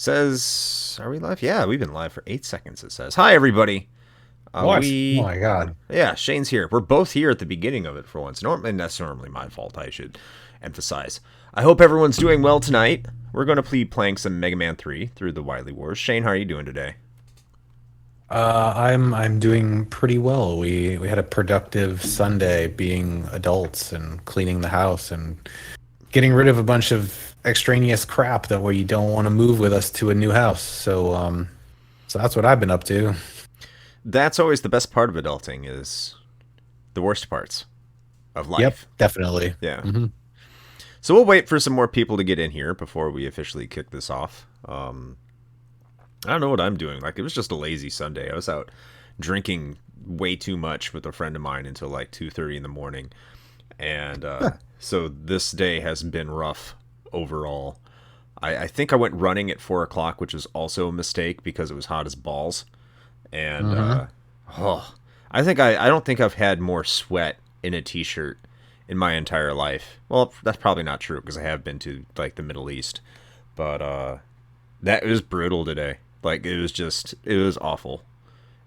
Says, are we live? Yeah, we've been live for 8 seconds, it says. Hi, everybody. What? Oh my god. Yeah, Shane's here. We're both here at the beginning of it for once. Normally, that's normally my fault, I should emphasize. I hope everyone's doing well tonight. We're going to be playing some Mega Man 3 through the Wily Wars. Shane, how are you doing today? I'm doing pretty well. We had a productive Sunday being adults and cleaning the house and getting rid of a bunch of extraneous crap that we don't want to move with us to a new house. So that's what I've been up to. That's always the best part of adulting, is the worst parts of Yep, life. definitely. Yeah. hmm So we'll wait for some more people to get in here before we officially kick this off. I don't know what I'm doing. Like, it was just a lazy Sunday. I was out drinking way too much with a friend of mine until like 2:30 in the morning. And so this day has been rough overall. I think I went running at 4 o'clock, which is also a mistake because it was hot as balls. And hmm oh, I don't think I've had more sweat in a t-shirt in my entire life. Well, that's probably not true because I have been to like the Middle East, but that was brutal today. Like, it was awful,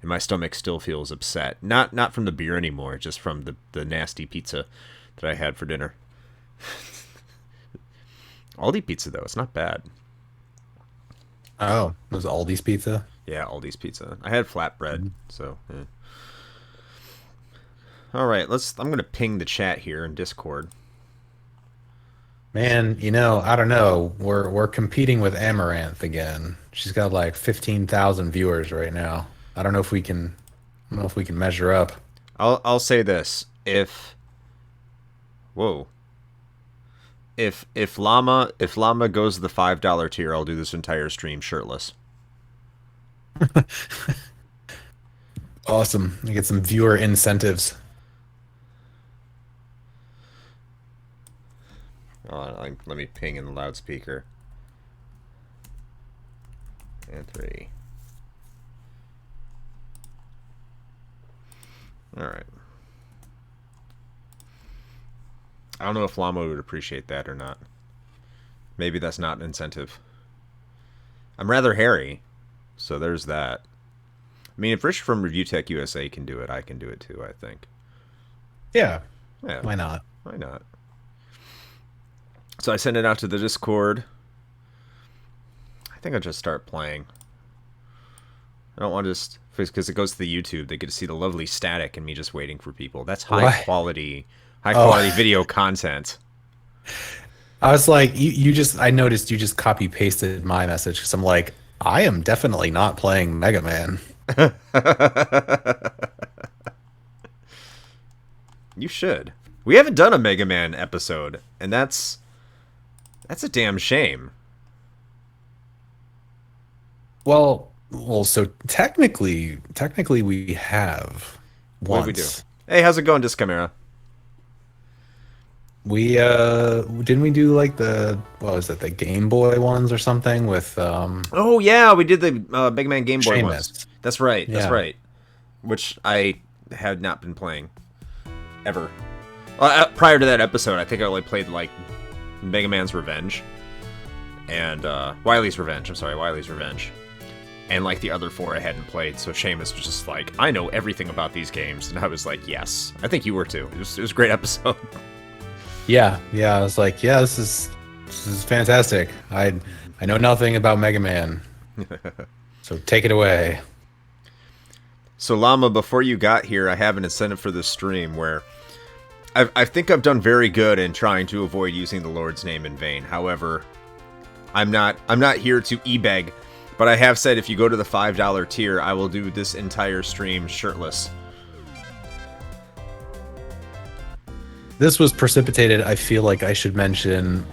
and my stomach still feels upset. Not from the beer anymore, just from the nasty pizza that I had for dinner. Aldi pizza though, it's not bad. Oh, it was Aldi's pizza. Yeah, Aldi's pizza. I had flatbread, Mhm. so. All right, I'm gonna ping the chat here in Discord. Man, I don't know. We're competing with Amaranth again. She's got like 15,000 viewers right now. I don't know if we can measure up. I'll say this: if whoa, if Llama goes to the $5 tier, I'll do this entire stream shirtless. Awesome. I get some viewer incentives. Let me ping in the loudspeaker. And 3. All right. I don't know if Llama would appreciate that or not. Maybe that's not an incentive. I'm rather hairy, so there's that. I mean, if Rich from Review Tech USA can do it, I can do it too, I think. Yeah, Yeah, why not? why not? So I sent it out to the Discord. I think I'll just start playing. I don't want to just... Because it goes to the YouTube, they get to see the lovely static and me just waiting for people. That's What? high Oh, quality video content. I was like, I noticed you just copy pasted my message because I'm like, I am definitely not playing Mega Man. You should. We haven't done a Mega Man episode, and that's a damn shame. So technically we have What did we do? once. Hey, how's it going, Discamera? We didn't we do like what was it, the Game Boy ones or something with Oh yeah, we did the Mega Man Game Boy ones. Seamus. That's right. That's Yeah. right. Which I had not been playing ever. Prior to that episode, I think I only played like Mega Man's Revenge and Wily's Revenge. I'm sorry, Wily's Revenge. And like the other 4 I hadn't played, so Seamus was just like, I know everything about these games, and I was like, yes. I think you were too. It was a great episode. Yeah, I was like, yeah, this is fantastic. I know nothing about Mega Man, so take it away. So Llama, before you got here, I have an incentive for this stream where I think I've done very good in trying to avoid using the Lord's name in vain. However, I'm not here to e-beg, but I have said if you go to the $5 tier, I will do this entire stream shirtless. This was precipitated, I feel like I should mention,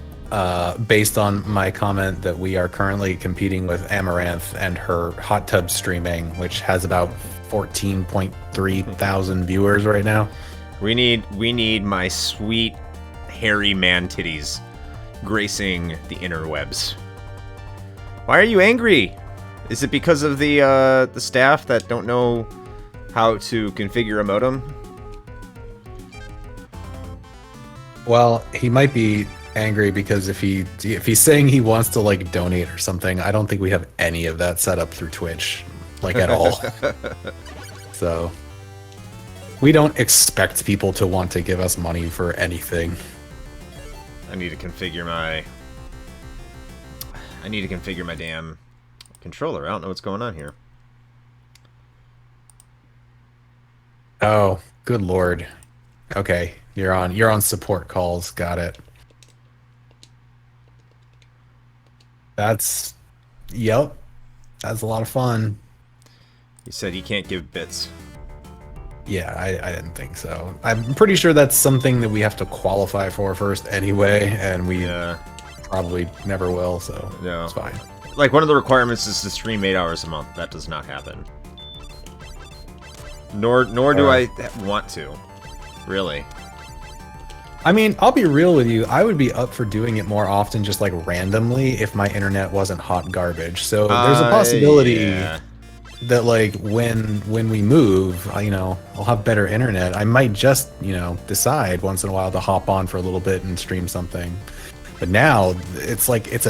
based on my comment that we are currently competing with Amaranth and her hot tub streaming, which has about 14.3 thousand viewers right now. We need my sweet hairy man titties gracing the interwebs. Why are you angry? Is it because of the staff that don't know how to configure a modem? Well, he might be angry because if he's saying he wants to like donate or something, I don't think we have any of that set up through Twitch, like at all. So we don't expect people to want to give us money for anything. I need to configure my damn controller. I don't know what's going on here. Oh, good lord. Okay, you're on support calls. Got it. Yep. That's a lot of fun. He said he can't give bits. Yeah, I didn't think so. I'm pretty sure that's something that we have to qualify for first anyway, and we probably never will, so it's fine. Like, one of the requirements is to stream 8 hours a month. That does not happen. Nor do I want to. Really. I mean, I'll be real with you. I would be up for doing it more often, just like randomly, if my internet wasn't hot garbage. So there's a possibility that like when we move, I'll have better internet. I might just, decide once in a while to hop on for a little bit and stream something. But now it's like it's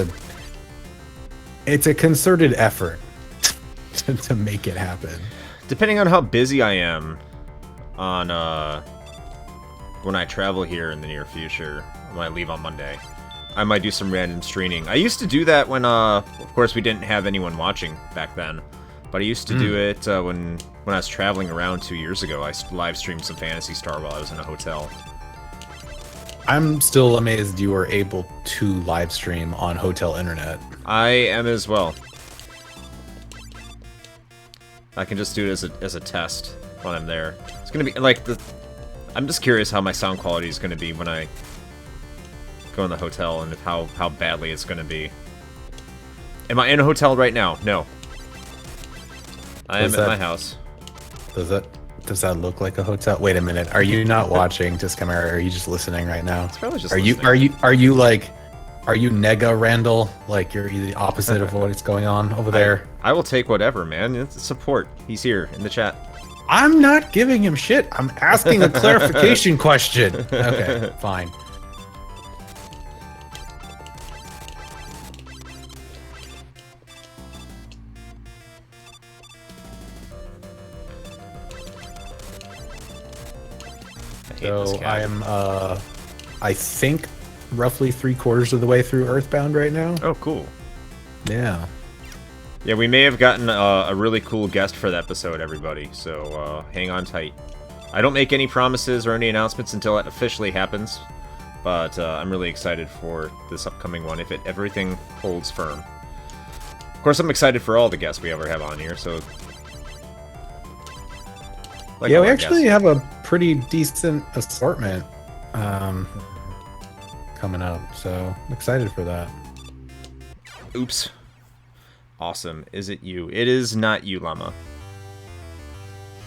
a concerted effort to make it happen. Depending on how busy I am on when I travel here in the near future, when I leave on Monday, I might do some random streaming. I used to do that when of course we didn't have anyone watching back then. But I used to do it when I was traveling around 2 years ago. I live streamed some Phantasy Star while I was in a hotel. I'm still amazed you were able to live stream on hotel internet. I am as well. I can just do it as a test when I'm there. It's gonna be like I'm just curious how my sound quality is gonna be when I go in the hotel and how badly it's gonna be. Am I in a hotel right now? No. I am at my house. Does that look like a hotel? Wait a minute. Are you not watching Discovery? Or are you just listening right now? It's probably just Are you Nega Randall? Like you're the opposite of what is going on over there? I will take whatever, man. It's support. He's here in the chat. I'm not giving him shit. I'm asking a clarification question. Okay, fine. So I am, I think, roughly 3/4 of the way through Earthbound right now. Oh, cool. Yeah. Yeah, we may have gotten a really cool guest for the episode, everybody. So hang on tight. I don't make any promises or any announcements until it officially happens, but I'm really excited for this upcoming one if everything holds firm. Of course, I'm excited for all the guests we ever have on here. So. Like yeah, we actually have a pretty decent assortment coming up, so I'm excited for that. Oops. Awesome. Is it you? It is not you, Llama.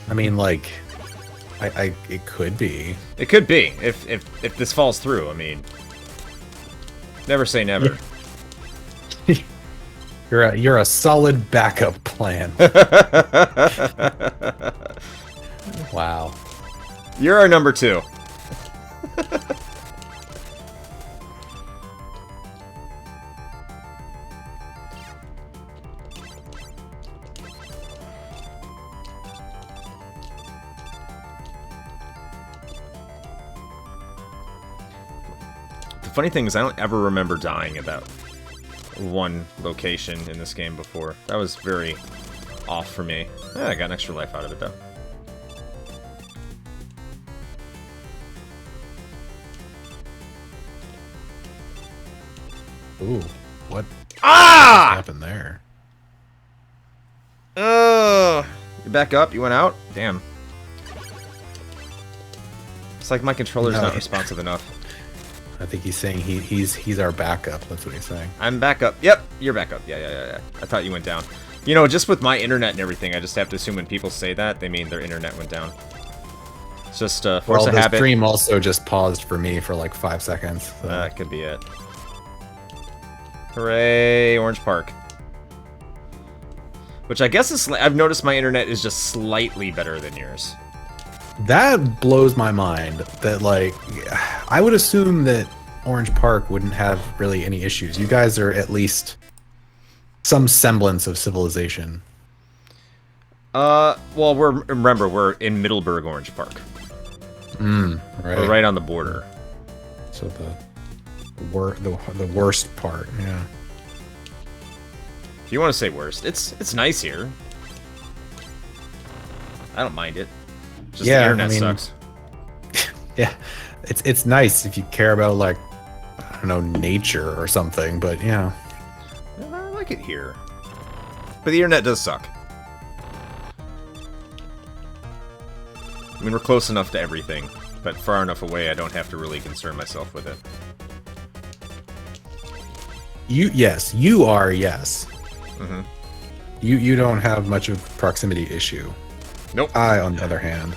I mean, like, it could be. It could be if this falls through. I mean, never say never. You're a solid backup plan. Wow. You're our number 2. The funny thing is I don't ever remember dying at that one location in this game before. That was very off for me. I got an extra life out of it though. Ooh, what happened there? You back up? You went out? Damn. It's like my controller's not responsive enough. I think he's saying he's our backup. That's what he's saying. I'm back up. Yep, you're back up. Yeah. I thought you went down. You know, just with my internet and everything, I just have to assume when people say that, they mean their internet went down. It's just force of habit. The stream also just paused for me for like 5 seconds. So. That could be it. Hooray, Orange Park. Which I guess is... I've noticed my internet is just slightly better than yours. That blows my mind. That, like... I would assume that Orange Park wouldn't have really any issues. You guys are at least some semblance of civilization. Well, remember, we're in Middleburg, Orange Park. Right. We're right on the border. So the worst part, yeah. If you want to say worst, it's nice here. I don't mind it. Just the internet sucks. Yeah, it's nice if you care about, like, I don't know, nature or something, but yeah. I like it here. But the internet does suck. I mean, we're close enough to everything, but far enough away I don't have to really concern myself with it. You are, yes. Mm-hmm. You don't have much of a proximity issue. Nope. I, on the other hand.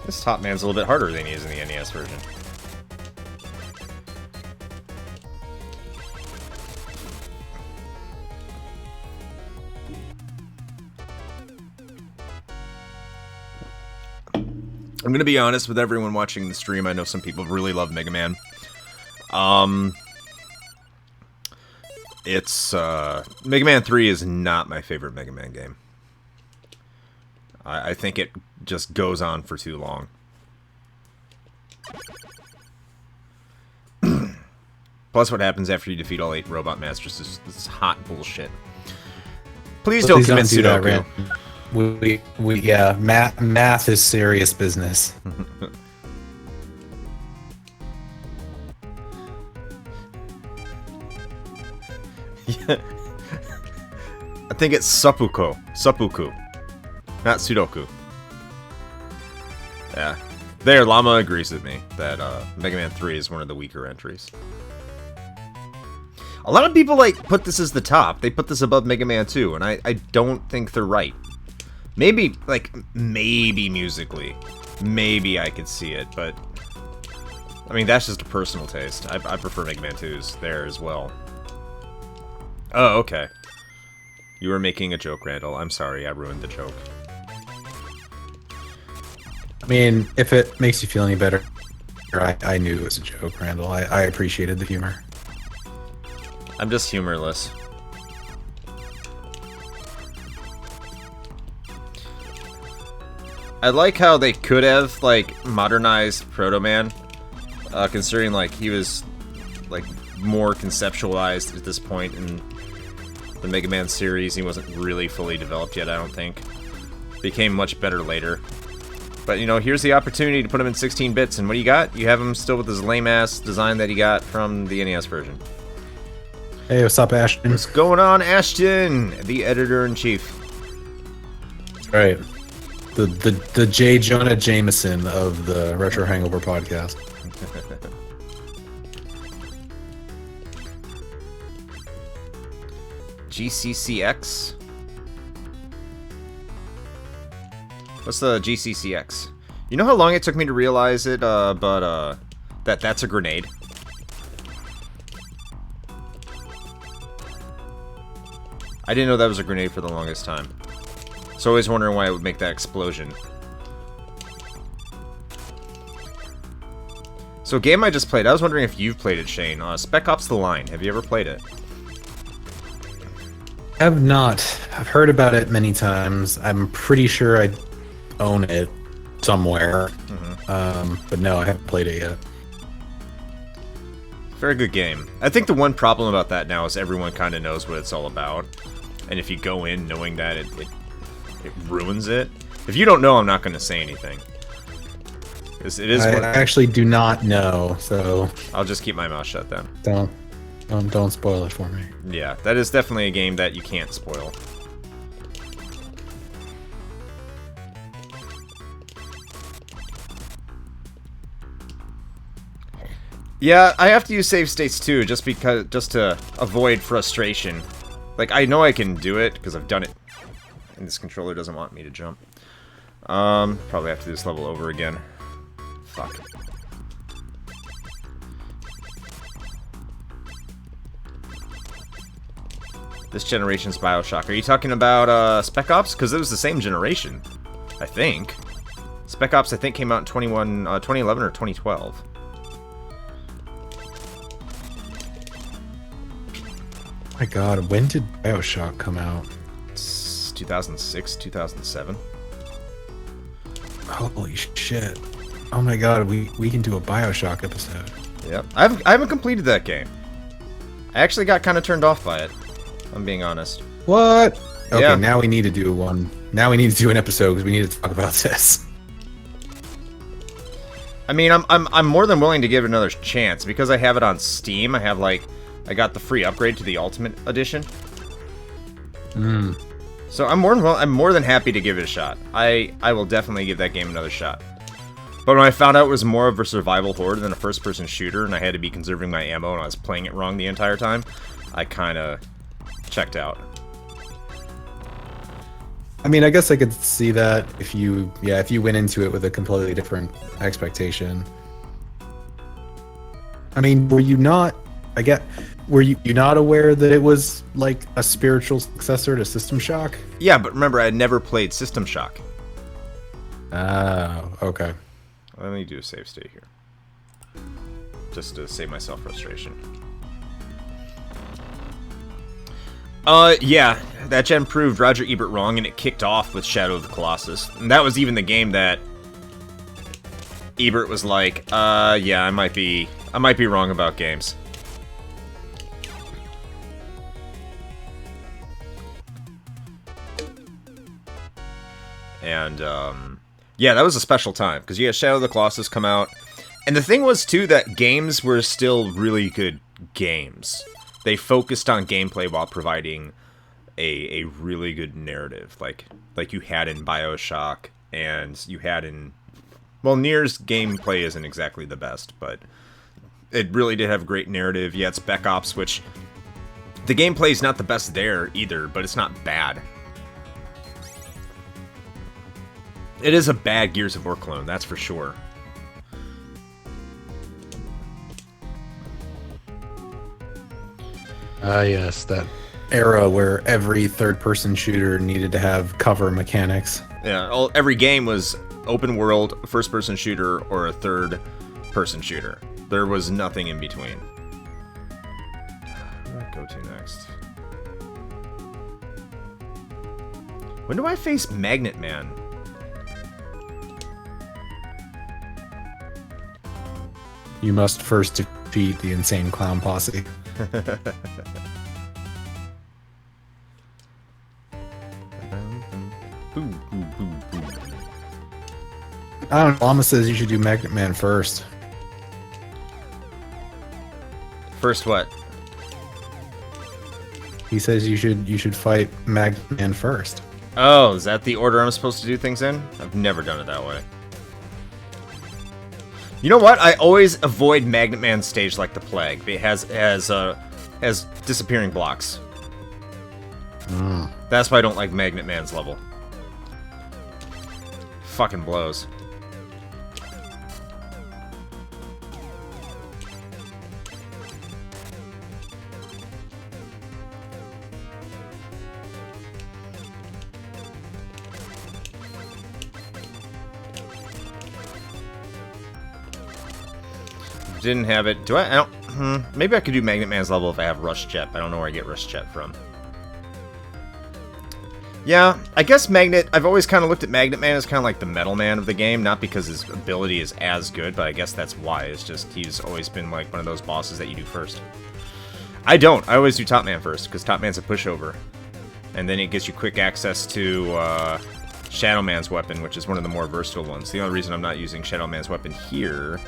This Top Man's a little bit harder than he is in the NES version. I'm gonna be honest with everyone watching the stream. I know some people really love Mega Man. It's Mega Man 3 is not my favorite Mega Man game. I think it just goes on for too long. Plus, what happens after you defeat all 8 Robot Masters is this hot bullshit. Please don't commit Sudoku. Yeah, math is serious business. Yeah. I think it's Seppuku, not Sudoku. Yeah. There, Llama agrees with me that Mega Man 3 is one of the weaker entries. A lot of people, like, put this as the top. They put this above Mega Man 2, and I don't think they're right. Maybe, like, maybe musically. Maybe I could see it, but... I mean, that's just a personal taste. I prefer Mega Man 2's there as well. Oh, okay. You were making a joke, Randall. I'm sorry, I ruined the joke. I mean, if it makes you feel any better, I knew it was a joke, Randall. I appreciated the humor. I'm just humorless. I like how they could have, like, modernized Proto Man, considering, like, he was, like, more conceptualized at this point in the Mega Man series. He wasn't really fully developed yet, I don't think. Became much better later. But, you know, here's the opportunity to put him in 16 bits, and what do you got? You have him still with his lame-ass design that he got from the NES version. Hey, what's up, Ashton? What's going on, Ashton? The editor-in-chief. Right. The J. Jonah Jameson of the Retro Hangover podcast. GCCX? What's the GCCX? You know how long it took me to realize it, that's a grenade? I didn't know that was a grenade for the longest time. So always wondering why it would make that explosion. So a game I just played, I was wondering if you've played it, Shane. Spec Ops: The Line. Have you ever played it? Have not. I've heard about it many times. I'm pretty sure I own it somewhere. But no, I haven't played it yet. Very good game. I think the one problem about that now is everyone kind of knows what it's all about. And if you go in knowing that, it ruins it. If you don't know, I'm not going to say anything. I actually do not know, so... I'll just keep my mouth shut then. Don't spoil it for me. Yeah, that is definitely a game that you can't spoil. Yeah, I have to use save states too, just to avoid frustration. Like, I know I can do it, because I've done it. And this controller doesn't want me to jump. Probably have to do this level over again. Fuck. This generation's Bioshock. Are you talking about Spec Ops? Because it was the same generation, I think. Spec Ops, I think, came out in 2011 or 2012. My God, when did Bioshock come out? It's 2006, 2007. Holy shit! Oh my God, we can do a Bioshock episode. Yep, I haven't completed that game. I actually got kind of turned off by it. I'm being honest. What? Okay, Yeah. now we need to do one. Now we need to do an episode because we need to talk about this. I mean, I'm more than willing to give it another chance because I have it on Steam. I got the free upgrade to the Ultimate Edition. So I'm more than happy to give it a shot. I will definitely give that game another shot. But when I found out it was more of a survival horde than a first-person shooter, and I had to be conserving my ammo, and I was playing it wrong the entire time, I kind of checked out. I mean, I guess I could see that if you went into it with a completely different expectation. I mean, were you not aware that it was like a spiritual successor to System Shock? Yeah, but remember, I had never played System Shock. Oh, okay. Let me do a save state here. Just to save myself frustration. Yeah, that gen proved Roger Ebert wrong, and it kicked off with Shadow of the Colossus. And that was even the game that Ebert was like, yeah, I might be wrong about games. And, yeah, that was a special time, because you had Shadow of the Colossus come out. And the thing was, too, that games were still really good games. They focused on gameplay while providing a really good narrative, like you had in Bioshock, and you had in... Well, Nier's gameplay isn't exactly the best, but it really did have a great narrative. You had Spec Ops, which... The gameplay's not the best there, either, but it's not bad. It is a bad Gears of War clone, that's for sure. Yes, that era where every third-person shooter needed to have cover mechanics. Yeah, every game was open world, first-person shooter, or a third-person shooter. There was nothing in between. Where do I go to next? When do I face Magnet Man? You must first defeat the Insane Clown Posse. I don't know. Llama says you should do Magnet Man first. First what? He says you should fight Magnet Man first. Oh, is that the order I'm supposed to do things in? I've never done it that way. You know what? I always avoid Magnet Man's stage like the plague. It has disappearing blocks. That's why I don't like Magnet Man's level. Fucking blows. Didn't have it. Do I? I don't. Maybe I could do Magnet Man's level if I have Rush Jet. I don't know where I get Rush Jet from. Yeah, I guess Magnet... I've always kind of looked at Magnet Man as kind of like the Metal Man of the game. Not because his ability is as good, but I guess that's why. It's just he's always been like one of those bosses that you do first. I don't. I always do Top Man first, because Top Man's a pushover. And then it gives you quick access to Shadow Man's weapon, which is one of the more versatile ones. The only reason I'm not using Shadow Man's weapon here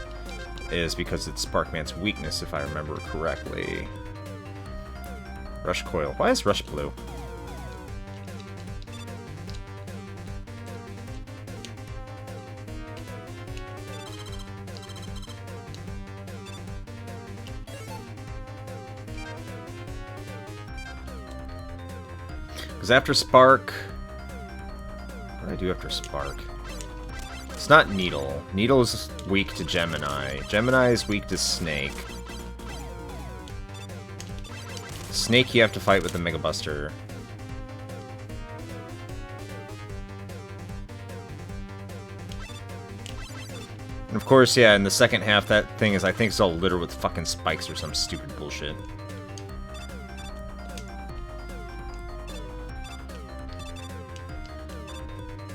is because it's Sparkman's weakness, if I remember correctly. Rush Coil. Why is Rush blue? Because after Spark... What do I do after Spark? It's not Needle. Needle's weak to Gemini. Gemini is weak to Snake. Snake you have to fight with the Mega Buster. And of course, yeah, in the second half, that thing is, I think, it's all littered with fucking spikes or some stupid bullshit.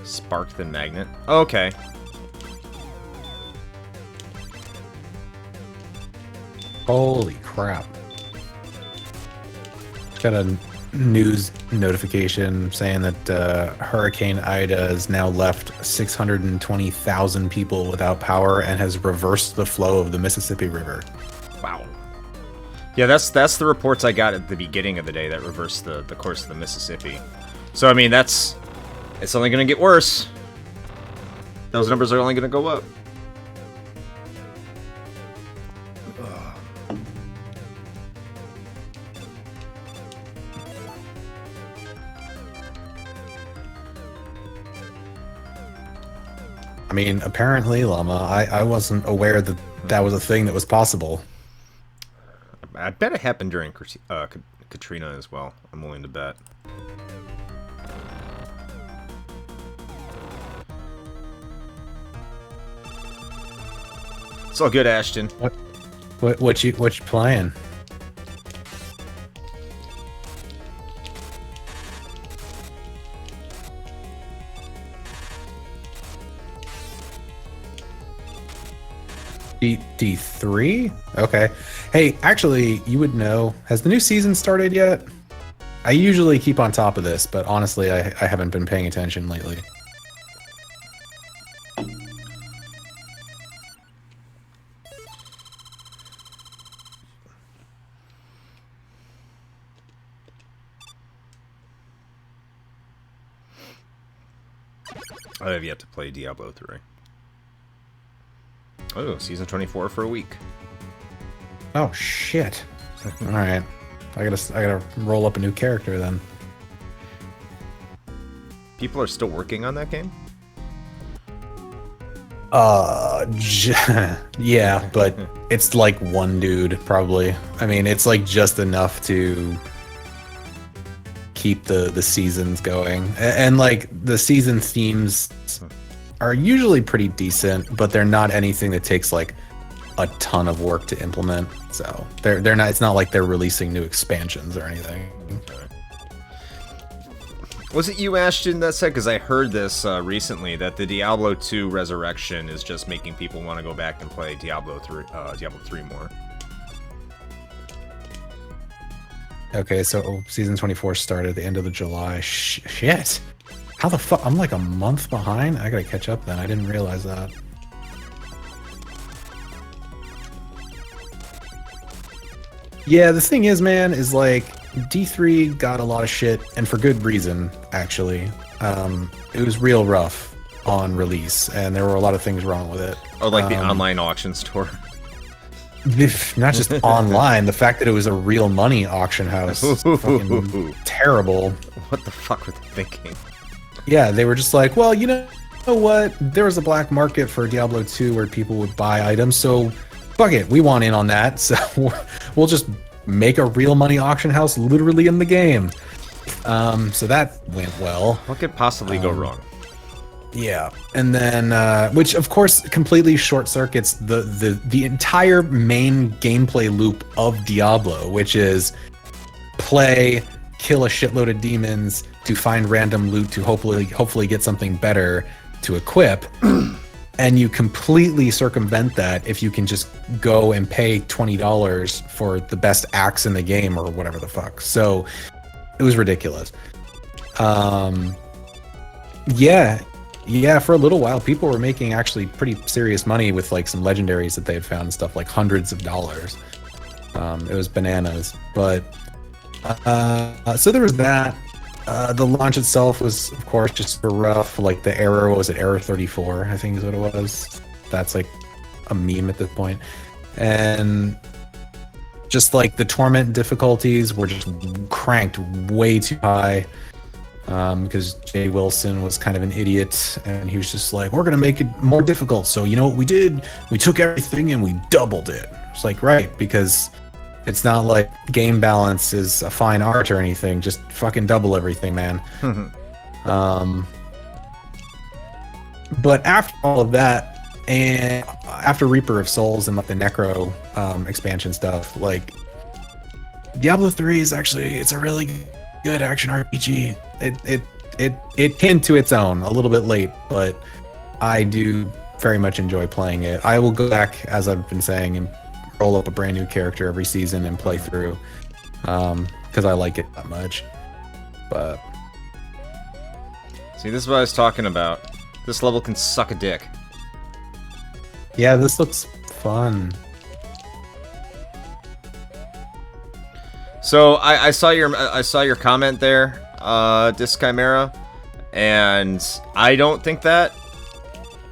Spark the magnet. Oh, okay. Holy crap. Got a news notification saying that Hurricane Ida has now left 620,000 people without power and has reversed the flow of the Mississippi River. Wow. Yeah, that's the reports I got at the beginning of the day that reversed the course of the Mississippi. So, I mean, it's only going to get worse. Those numbers are only going to go up. I mean, apparently, Llama, I wasn't aware that that was a thing that was possible. I bet it happened during Katrina as well. I'm willing to bet. It's all good, Ashton. What you playing? D3? Okay. Hey, actually, you would know. Has the new season started yet? I usually keep on top of this, but honestly, I haven't been paying attention lately. I have yet to play Diablo 3. Oh, season 24 for a week. Oh shit! All right, I gotta roll up a new character then. People are still working on that game? Yeah, but it's like one dude probably. I mean, it's like just enough to keep the seasons going, and like the season themes are usually pretty decent, but they're not anything that takes like a ton of work to implement. So they're not. It's not like they're releasing new expansions or anything. Okay. Was it you, Ashton, that said? Because I heard this recently that the Diablo 2 Resurrection is just making people want to go back and play Diablo 3 more. Okay, so season 24 started at the end of the July. Shit. How the fuck? I'm like a month behind? I gotta catch up then. I didn't realize that. Yeah, the thing is, man, is like D3 got a lot of shit, and for good reason, actually. It was real rough on release, and there were a lot of things wrong with it. Oh, like the online auction store? Not just online, the fact that it was a real money auction house. Fucking terrible. What the fuck were they thinking? Yeah, they were just like, well, you know what? There was a black market for Diablo 2 where people would buy items, so fuck it, we want in on that, so we'll just make a real money auction house literally in the game. So that went well. What could possibly go wrong? Yeah, and then which of course completely short circuits the entire main gameplay loop of Diablo, which is play, kill a shitload of demons to find random loot to hopefully get something better to equip. And you completely circumvent that if you can just go and pay $20 for the best axe in the game or whatever the fuck. So it was ridiculous. Yeah, for a little while, people were making actually pretty serious money with like some legendaries that they had found and stuff, like hundreds of dollars. It was bananas. But so there was that. The launch itself was, of course, just super rough. Like the error, what was it? Error 34, I think is what it was. That's like a meme at this point. And just like the torment difficulties were just cranked way too high. Because Jay Wilson was kind of an idiot, and he was just like, we're gonna make it more difficult. So you know what we did? We took everything and we doubled it. It's like, right, because It's not like game balance is a fine art or anything. Just fucking double everything, man. But after all of that, and after Reaper of Souls and like the Necro expansion stuff, like Diablo 3 is actually, it's a really good action RPG. It came to its own a little bit late, but I do very much enjoy playing it. I will go back, as I've been saying, and roll up a brand new character every season and play through, because I like it that much. But see, this is what I was talking about. This level can suck a dick. yeah, this looks fun. So I saw your comment there, Disc Chimera, and I don't think that.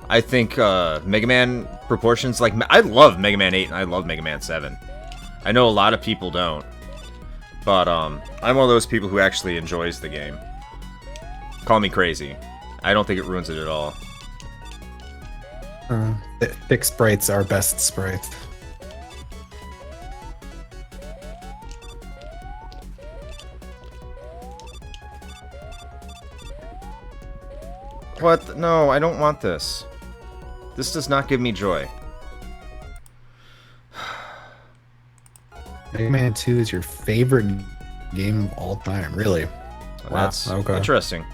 I think Mega Man proportions, like, I love Mega Man 8 and I love Mega Man 7. I know a lot of people don't, but I'm one of those people who actually enjoys the game. Call me crazy. I don't think it ruins it at all. Thick sprites are best sprites. What? No, I don't want this. This does not give me joy. Mega Man 2 is your favorite game of all time, really? That's okay. Interesting.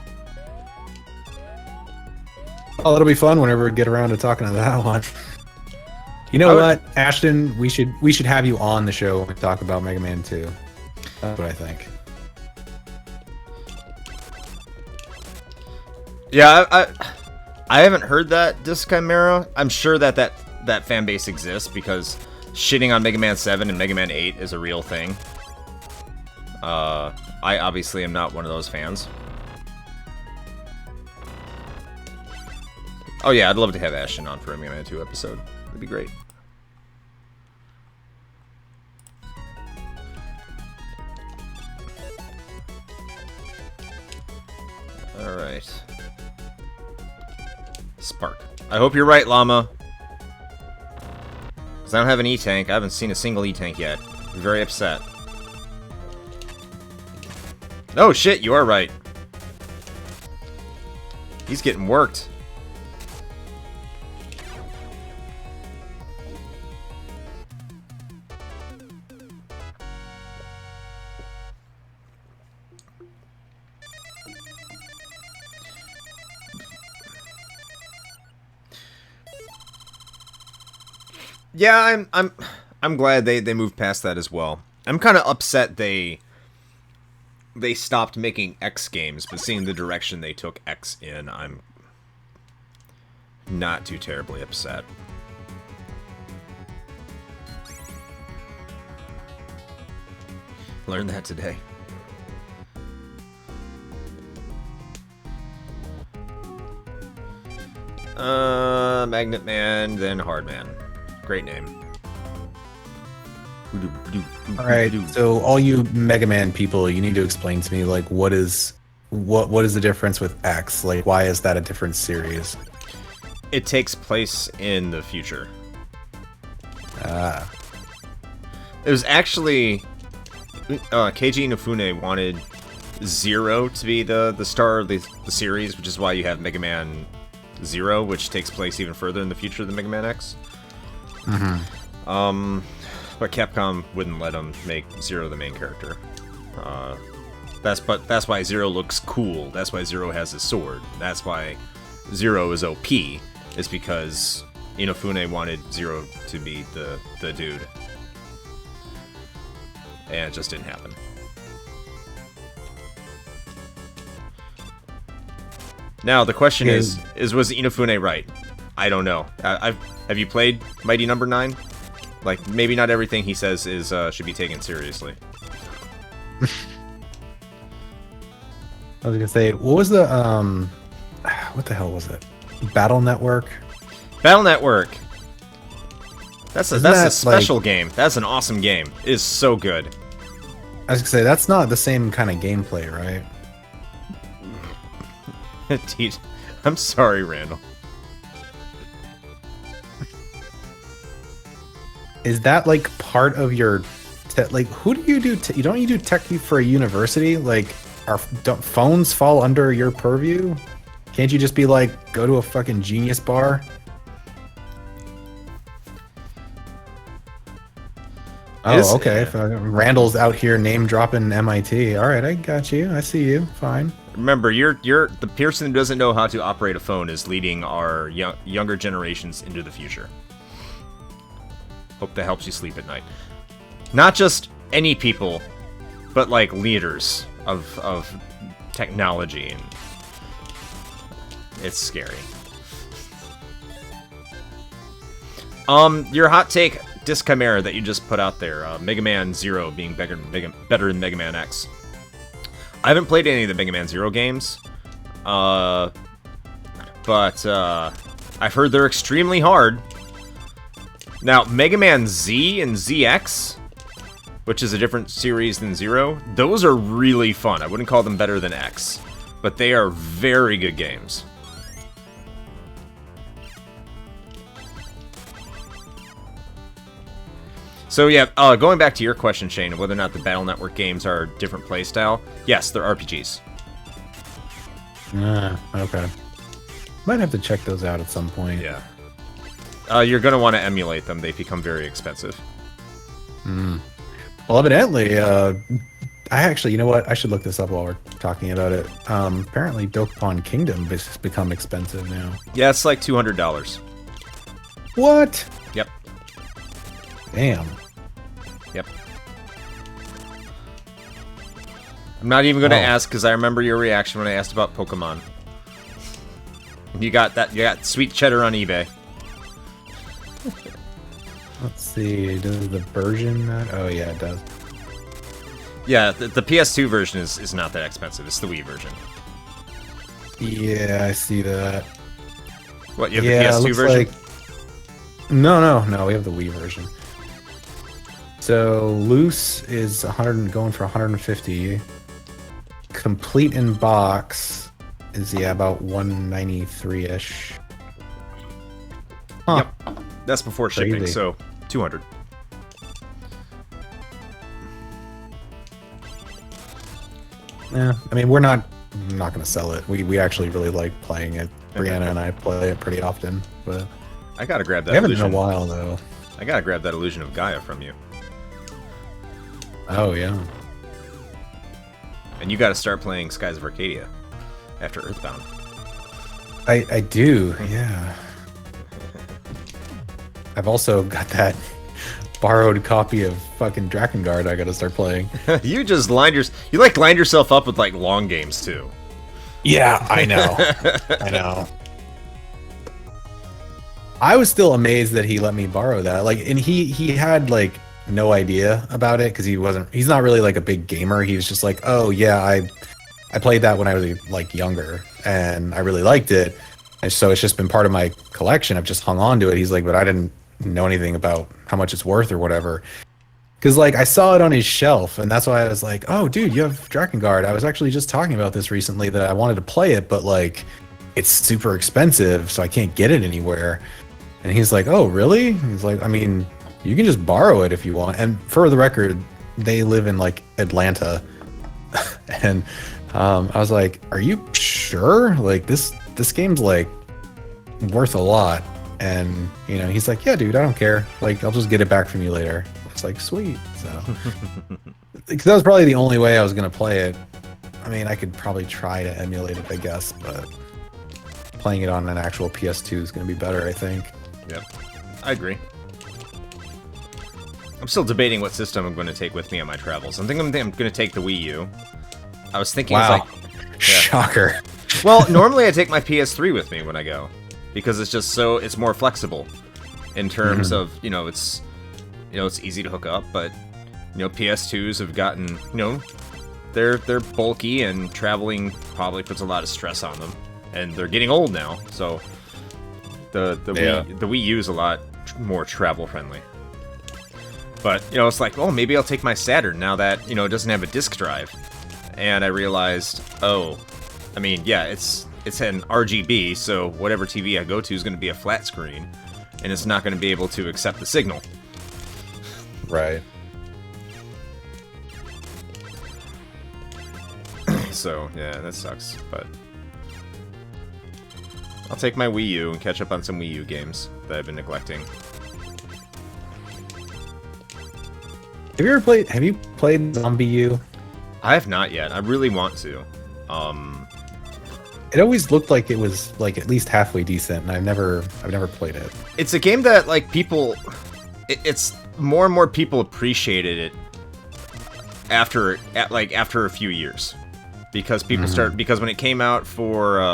Oh, that'll be fun whenever we get around to talking to that one. You know what, Ashton? We should have you on the show and talk about Mega Man 2. That's what I think. Yeah, I haven't heard that, Disc Chimera. I'm sure that fan base exists because shitting on Mega Man 7 and Mega Man 8 is a real thing. I obviously am not one of those fans. Oh yeah, I'd love to have Ashton on for a Mega Man 2 episode. That'd be great. Alright. Spark. I hope you're right, Llama. Because I don't have an E-Tank. I haven't seen a single E-Tank yet. I'm very upset. Oh shit, you are right. He's getting worked. Yeah, I'm glad they moved past that as well. I'm kind of upset they stopped making X games, but seeing the direction they took X in, I'm not too terribly upset. Learned that today. Magnet Man, then Hard Man. Great name. Alright, so all you Mega Man people, you need to explain to me, like, what is the difference with X? Like, why is that a different series? It takes place in the future. Ah. It was actually... Keiji Inafune wanted Zero to be the star of the series, which is why you have Mega Man Zero, which takes place even further in the future than Mega Man X. Mm-hmm. But Capcom wouldn't let him make Zero the main character. That's why Zero looks cool. That's why Zero has his sword. That's why Zero is OP. Is because Inafune wanted Zero to be the dude, and it just didn't happen. Now the question is was Inafune right? I don't know. Have you played Mighty Number 9? Like, maybe not everything he says is should be taken seriously. I was gonna say, what was the what the hell was it? Battle Network? Battle Network. That's a special like, game. That's an awesome game. It is so good. I was gonna say, that's not the same kind of gameplay, right? I'm sorry, Randall. Is that like part of your like who do you do? You don't you do tech for a university? Like, don't phones fall under your purview? Can't you just be like, go to a fucking Genius bar? Oh, okay. Randall's out here name dropping MIT. All right, I got you. I see you. Fine. Remember, you're the person who doesn't know how to operate a phone is leading our younger generations into the future. Hope that helps you sleep at night. Not just any people, but like leaders of technology, and it's scary. Your hot take. Disc Chimera that you just put out there, Mega Man Zero being better than Mega Man X. I haven't played any of the Mega Man Zero games, but I've heard they're extremely hard. Now, Mega Man Z and ZX, which is a different series than Zero, those are really fun. I wouldn't call them better than X, but they are very good games. So yeah, going back to your question, Shane, whether or not the Battle Network games are different playstyle, yes, they're RPGs. Okay. Might have to check those out at some point. Yeah. You're going to want to emulate them. They become very expensive. Well, evidently, I actually, you know what? I should look this up while we're talking about it. Apparently, Dokapon Kingdom has become expensive now. Yeah, it's like $200. What? Yep. Damn. Yep. I'm not even going to ask because I remember your reaction when I asked about Pokemon. You got sweet cheddar on eBay. Let's see. Does the version not? Oh yeah, it does. Yeah, the PS2 version is not that expensive. It's the Wii version. Yeah, I see that. What, you have the PS2 version? No. We have the Wii version. So loose is 100 going for 150. Complete in box is about 193-ish. Huh. Yep. That's before shipping, so 200. Yeah, I mean, I'm not going to sell it. We actually really like playing it. Brianna and I play it pretty often, but I gotta grab that. I haven't in a while though. I gotta grab that Illusion of Gaia from you. Oh yeah. And you gotta start playing Skies of Arcadia after Earthbound. I do, yeah. I've also got that borrowed copy of fucking Drakengard I gotta start playing. You just lined yourself up with like long games too. Yeah, I know. I know. I was still amazed that he let me borrow that. Like, and he had like no idea about it because he's not really like a big gamer. He was just like, oh yeah, I played that when I was like younger and I really liked it. And so it's just been part of my collection. I've just hung on to it. He's like, but I didn't know anything about how much it's worth or whatever. Because like I saw it on his shelf and that's why I was like, oh dude, you have Drakengard. I was actually just talking about this recently that I wanted to play it, but like it's super expensive, so I can't get it anywhere. And he's like, oh, really? He's like, I mean, you can just borrow it if you want. And for the record, they live in like Atlanta. And I was like, are you sure? Like this game's like worth a lot. And, you know, he's like, yeah, dude, I don't care. Like, I'll just get it back from you later. It's like, sweet. So because that was probably the only way I was going to play it. I mean, I could probably try to emulate it, I guess, but playing it on an actual PS2 is going to be better, I think. Yep, I agree. I'm still debating what system I'm going to take with me on my travels. I'm thinking I'm going to take the Wii U. I was thinking, wow. It's like, yeah. Shocker. Well, normally I take my PS3 with me when I go because it's more flexible in terms of, it's easy to hook up, but PS2s have gotten, they're bulky and traveling probably puts a lot of stress on them, and they're getting old now, so the Wii U is a lot more travel friendly. But it's like, oh, maybe I'll take my Saturn now that it doesn't have a disc drive, and I realized, it's an RGB, so whatever TV I go to is going to be a flat screen, and it's not going to be able to accept the signal. Right. so. Yeah, that sucks, but... I'll take my Wii U and catch up on some Wii U games that I've been neglecting. Have you played Zombie U? I have not yet. I really want to. It always looked like it was like at least halfway decent, and I've never played it. It's a game that like people, it's more and more people appreciated it after a few years, because people because when it came out for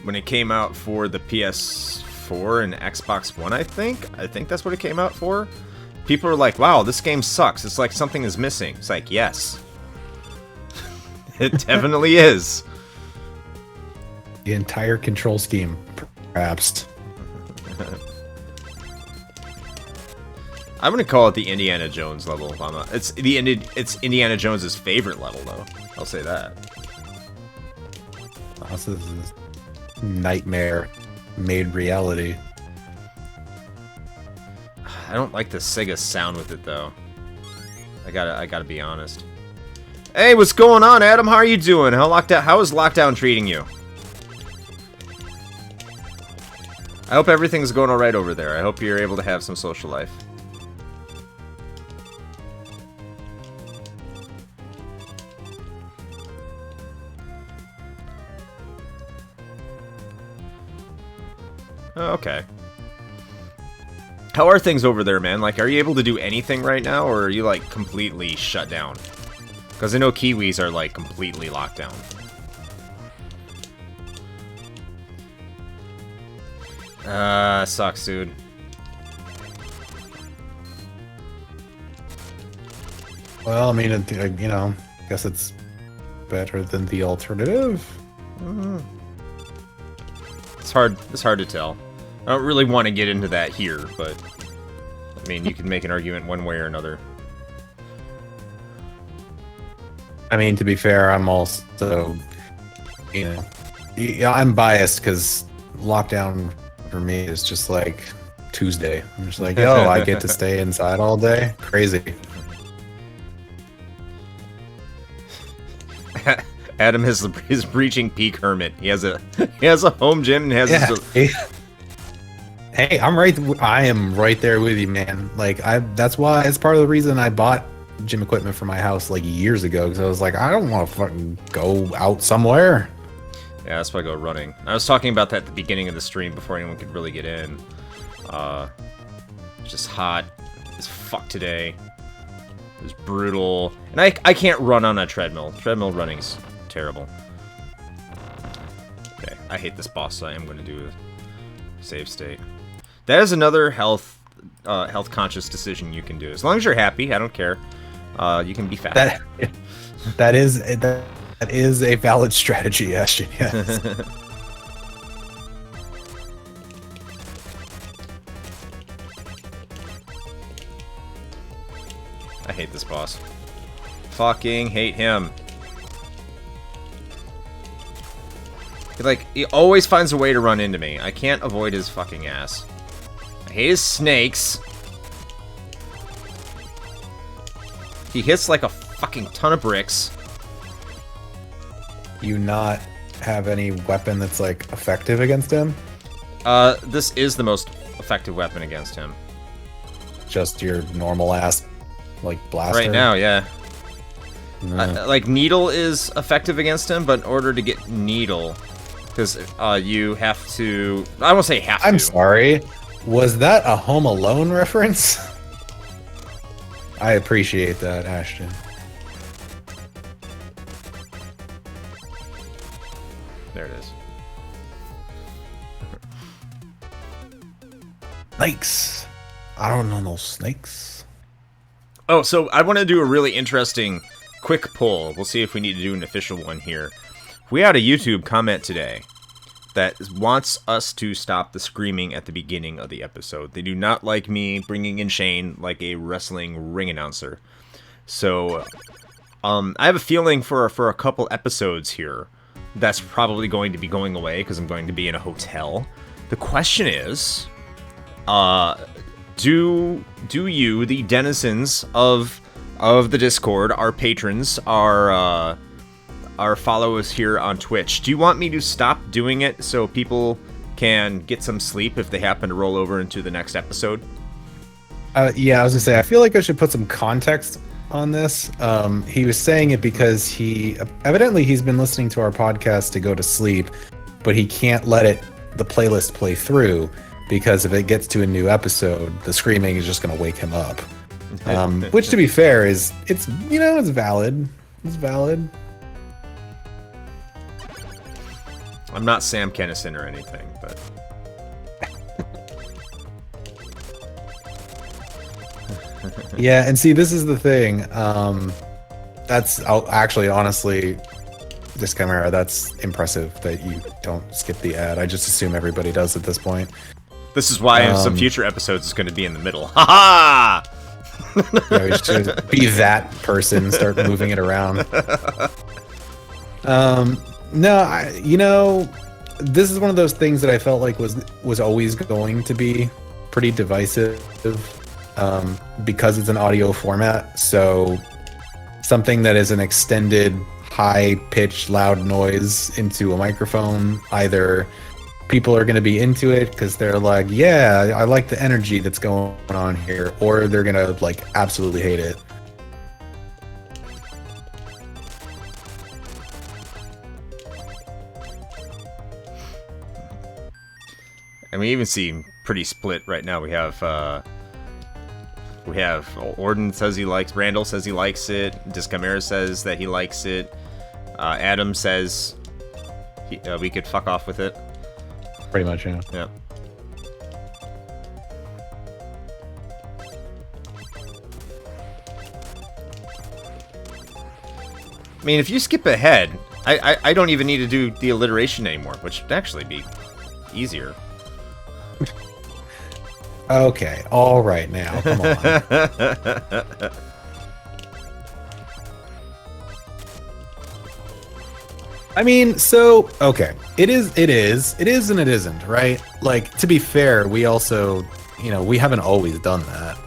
the PS4 and Xbox One, I think that's what it came out for. People are like, "Wow, this game sucks. It's like something is missing." It's like, yes. It definitely is. The entire control scheme, perhaps. I wouldn't call it the Indiana Jones level. It's Indiana Jones's favorite level, though. I'll say that. This is a nightmare made reality. I don't like the Sega sound with it, though. I gotta be honest. Hey, what's going on, Adam? How are you doing? How is lockdown treating you? I hope everything's going alright over there. I hope you're able to have some social life. Oh, okay. How are things over there, man? Like, are you able to do anything right now, or are you, like, completely shut down? Because I know Kiwis are, like, completely locked down. Sucks, dude. Well, I mean, you know, I guess it's better than the alternative. It's hard to tell. I don't really want to get into that here, but... I mean, you can make an argument one way or another. I mean, to be fair, I'm also, you know, yeah, I'm biased because lockdown for me is just like Tuesday. I'm just like, yo, I get to stay inside all day. Crazy. Adam is reaching peak hermit. He has a home gym and has his... Hey, I am right there with you, man. Like that's why it's part of the reason I bought gym equipment for my house like years ago, because I was like, I don't want to fucking go out somewhere. Yeah, that's why I go running. I was talking about that at the beginning of the stream before anyone could really get in. It's just hot as fuck today. It was brutal. And I can't run on a treadmill. Treadmill running's terrible. Okay, I hate this boss, so I am going to do a save state. That is another health conscious decision you can do. As long as you're happy, I don't care. You can be fat. That is a valid strategy, Ashton. Yes. I hate this boss. Fucking hate him. He always finds a way to run into me. I can't avoid his fucking ass. I hate his snakes. He hits like a fucking ton of bricks. You not have any weapon that's like effective against him? This is the most effective weapon against him. Just your normal ass, like, blaster? Right now, yeah. Like, Needle is effective against him, but in order to get Needle, because you have to... I won't say have to. I'm sorry. Was that a Home Alone reference? I appreciate that, Ashton. There it is. Snakes. I don't know no snakes. Oh, so I want to do a really interesting quick poll. We'll see if we need to do an official one here. We had a YouTube comment today that wants us to stop the screaming at the beginning of the episode. They do not like me bringing in Shane like a wrestling ring announcer. So, I have a feeling for a couple episodes here that's probably going to be going away because I'm going to be in a hotel. The question is, do you, the denizens of of the Discord, our patrons, our followers here on Twitch. Do you want me to stop doing it so people can get some sleep if they happen to roll over into the next episode? Yeah, I was gonna say, I feel like I should put some context on this. He was saying it because he's been listening to our podcast to go to sleep, but he can't let the playlist play through because if it gets to a new episode, the screaming is just gonna wake him up. Which, to be fair, it's valid. It's valid. I'm not Sam Kennison or anything, but yeah, and see, this is the thing. Actually, honestly, Discamera, that's impressive that you don't skip the ad. I just assume everybody does at this point. This is why in some future episodes it's going to be in the middle. Ha ha! Yeah, we should be that person, start moving it around. No, this is one of those things that I felt like was always going to be pretty divisive, because it's an audio format. So something that is an extended, high-pitched, loud noise into a microphone, either people are going to be into it because they're like, yeah, I like the energy that's going on here, or they're going to like absolutely hate it. And we even seem pretty split right now. We have Orden says he likes, Randall says he likes it, Discamera says that he likes it, Adam says we could fuck off with it. Pretty much, yeah. Yeah. I mean, if you skip ahead, I don't even need to do the alliteration anymore, which would actually be easier. Okay, all right now, come on. I mean, so, okay, it is, and it isn't, right? Like, to be fair, we also, we haven't always done that.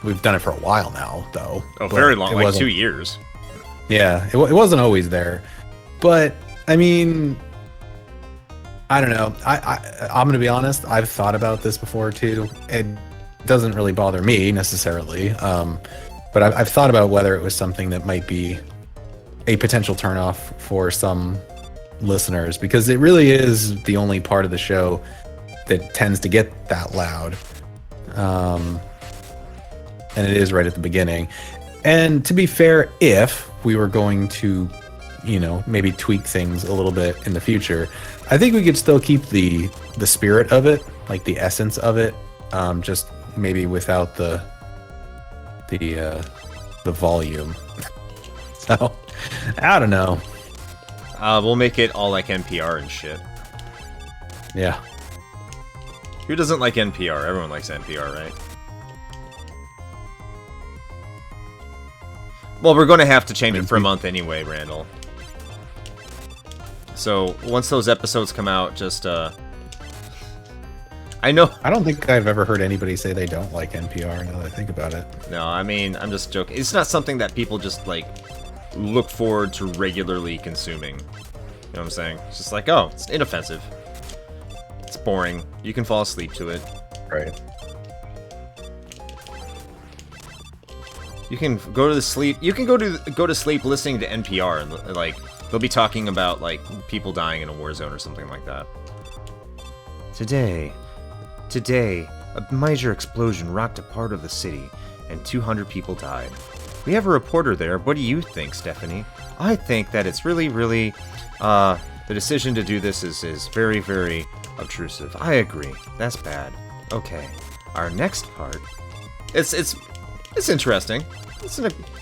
We've done it for a while now, though. Oh, very long, like 2 years. Yeah, it wasn't always there. But, I mean, I don't know. I'm going to be honest, I've thought about this before, too. It doesn't really bother me, necessarily. But I've thought about whether it was something that might be a potential turnoff for some listeners, because it really is the only part of the show that tends to get that loud. And it is right at the beginning. And to be fair, if we were going to, maybe tweak things a little bit in the future, I think we could still keep the spirit of it, like the essence of it, just maybe without the volume. So, I don't know. We'll make it all like NPR and shit. Yeah. Who doesn't like NPR? Everyone likes NPR, right? Well, we're going to have to change it for a month anyway, Randall. So, once those episodes come out, just, I know... I don't think I've ever heard anybody say they don't like NPR, now that I think about it. No, I mean, I'm just joking. It's not something that people just, like, look forward to regularly consuming. You know what I'm saying? It's just like, oh, it's inoffensive. It's boring. You can fall asleep to it. Right. You can go to sleep. You can go to sleep listening to NPR, and like they'll be talking about like people dying in a war zone or something like that. Today, a major explosion rocked a part of the city, and 200 people died. We have a reporter there. What do you think, Stephanie? I think that it's really, the decision to do this is very, very obtrusive. I agree. That's bad. Okay, our next part. It's interesting.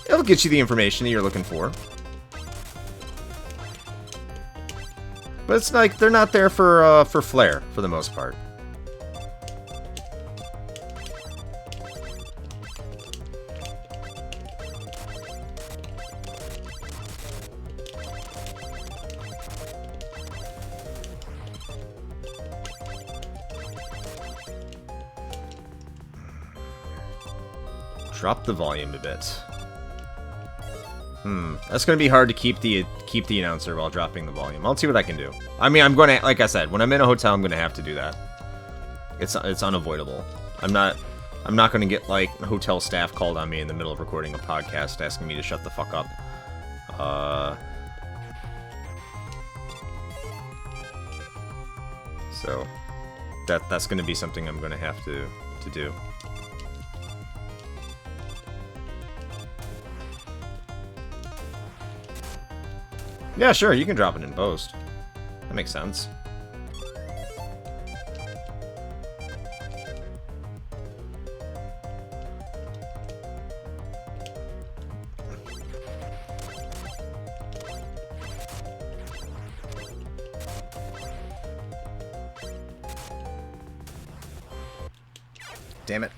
It'll get you the information that you're looking for. But it's like they're not there for flair for the most part. Drop the volume a bit. That's gonna be hard to keep the announcer while dropping the volume. I'll see what I can do. I mean, I'm gonna, like I said, when I'm in a hotel, I'm gonna have to do that. It's unavoidable. I'm not gonna get like hotel staff called on me in the middle of recording a podcast asking me to shut the fuck up. So that's gonna be something I'm gonna have to do. Yeah, sure, you can drop it in post. That makes sense. Damn it.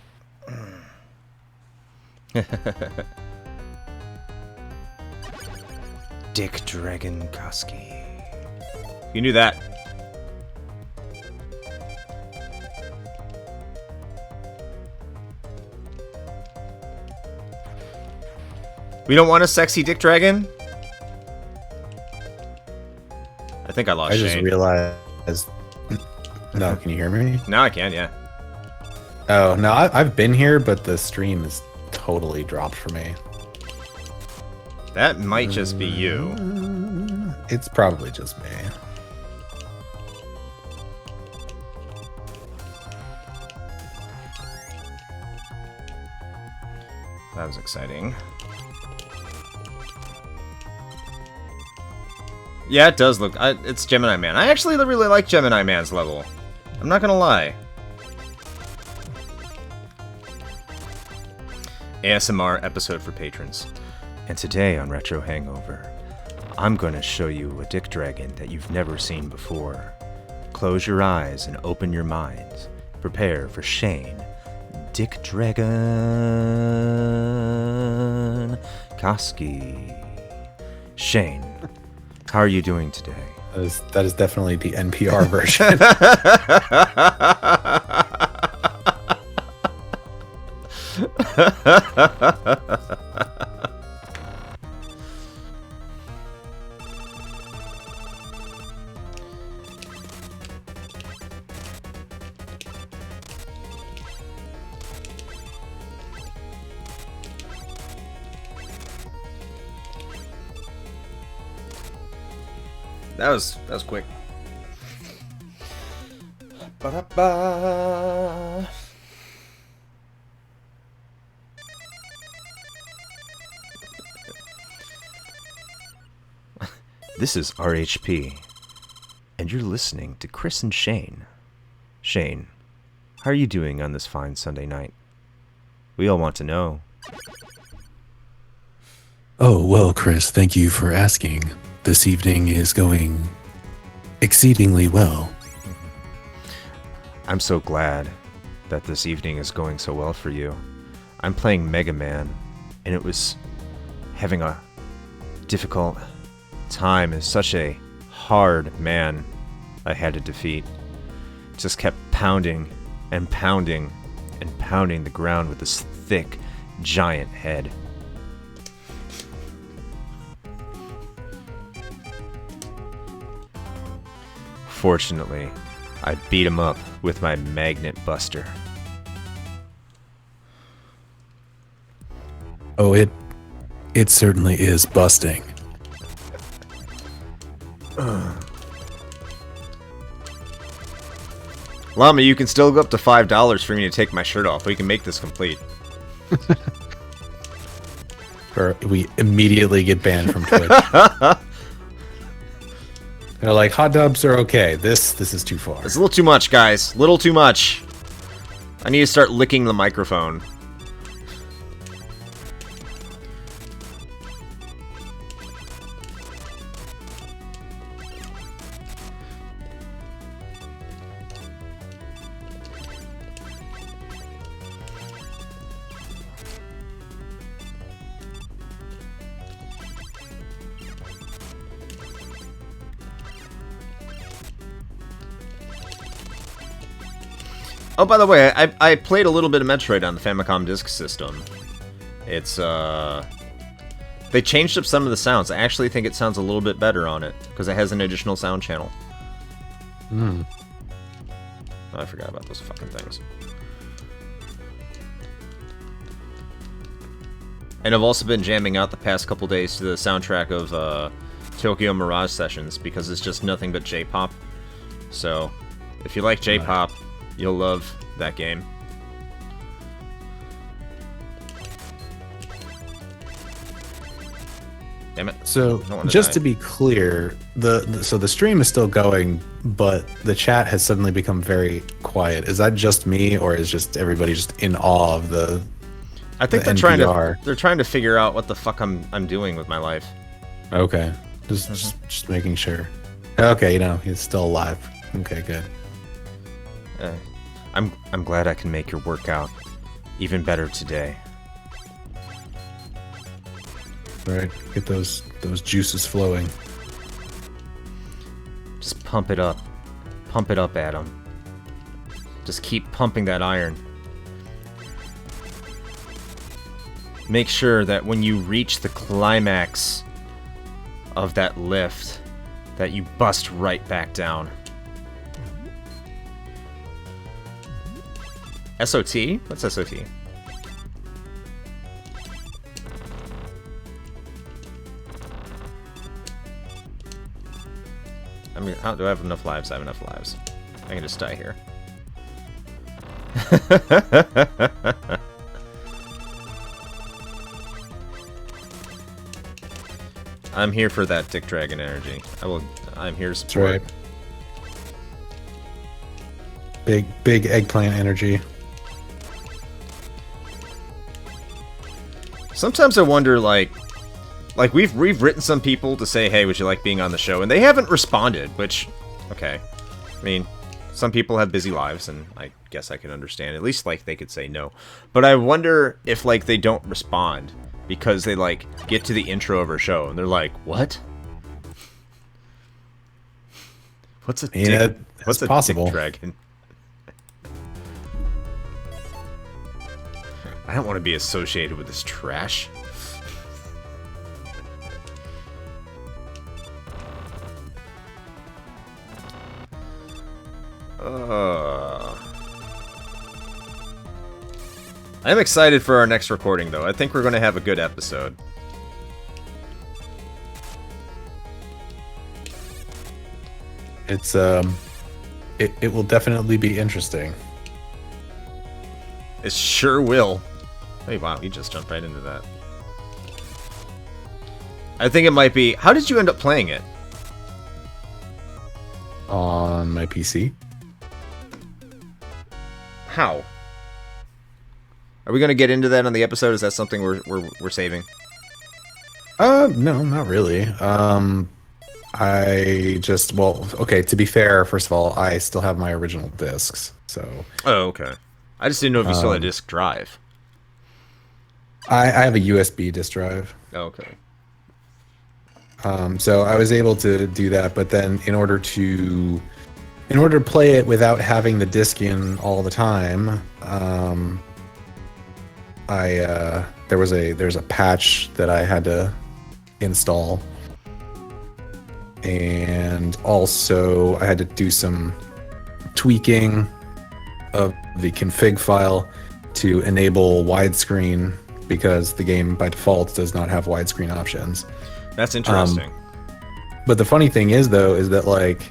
Dick Dragon Koski. You knew that. We don't want a sexy Dick Dragon? I think I lost Shane. I just realized... No, can you hear me? Now I can, yeah. Oh, no, I've been here, but the stream is totally dropped for me. That might just be you. It's probably just me. That was exciting. Yeah, it does look... it's Gemini Man. I actually really like Gemini Man's level. I'm not gonna lie. ASMR episode for patrons. And today on Retro Hangover, I'm gonna show you a Dick Dragon that you've never seen before. Close your eyes and open your minds. Prepare for Shane, Dick Dragon Koski. Shane, how are you doing today? That is definitely the NPR version. That was quick. Ba-da-ba. This is RHP, and you're listening to Chris and Shane. Shane, how are you doing on this fine Sunday night? We all want to know. Oh, well, Chris, thank you for asking. This evening is going exceedingly well. I'm so glad that this evening is going so well for you. I'm playing Mega Man, and it was having a difficult time. It's such a hard man I had to defeat. Just kept pounding and pounding and pounding the ground with this thick, giant head. Fortunately, I beat him up with my Magnet Buster. Oh, it certainly is busting. Llama, you can still go up to $5 for me to take my shirt off. We can make this complete. Or we immediately get banned from Twitch. They're like, hot dubs are okay. This is too far. It's a little too much, guys. Little too much. I need to start licking the microphone. Oh, by the way, I played a little bit of Metroid on the Famicom Disk System. It's, They changed up some of the sounds. I actually think it sounds a little bit better on it because it has an additional sound channel. Hmm. Oh, I forgot about those fucking things. And I've also been jamming out the past couple days to the soundtrack of Tokyo Mirage Sessions because it's just nothing but J-pop. So, if you like J-pop, you'll love that game. Damn it. So, just to be clear, so the stream is still going, but the chat has suddenly become very quiet. Is that just me, or is just everybody just in awe of the? I think they're trying to figure out what the fuck I'm doing with my life. Okay, just making sure. Okay, you know he's still alive. Okay, good. I'm glad I can make your workout even better today. All right, get those juices flowing. Just pump it up, Adam. Just keep pumping that iron. Make sure that when you reach the climax of that lift, that you bust right back down. SOT? What's SOT? I mean, how do I have enough lives? I have enough lives. I can just die here. I'm here for that Dick Dragon energy. I'm here to support. That's right. Big eggplant energy. Sometimes I wonder, like we've written some people to say, hey, would you like being on the show? And they haven't responded, which, okay. I mean, some people have busy lives, and I guess I can understand. At least, like, they could say no. But I wonder if, like, they don't respond because they, like, get to the intro of our show, and they're like, what? What's a dick? What's a possible. Dick dragon? I don't want to be associated with this trash. I'm excited for our next recording, though. I think we're going to have a good episode. It's it will definitely be interesting. It sure will. Hey, wow, you just jumped right into that. I think it might be... How did you end up playing it? On my PC. How? Are we going to get into that on the episode? Is that something we're saving? No, not really. I just, well, okay, to be fair, first of all, I still have my original discs, so... Oh, okay. I just didn't know if you still had a disk drive. I have a USB disk drive. Oh, okay. So I was able to do that, but then in order to play it without having the disc in all the time, there's a patch that I had to install, and also I had to do some tweaking of the config file to enable widescreen because the game by default does not have widescreen options. That's interesting. But the funny thing is, though, is that like,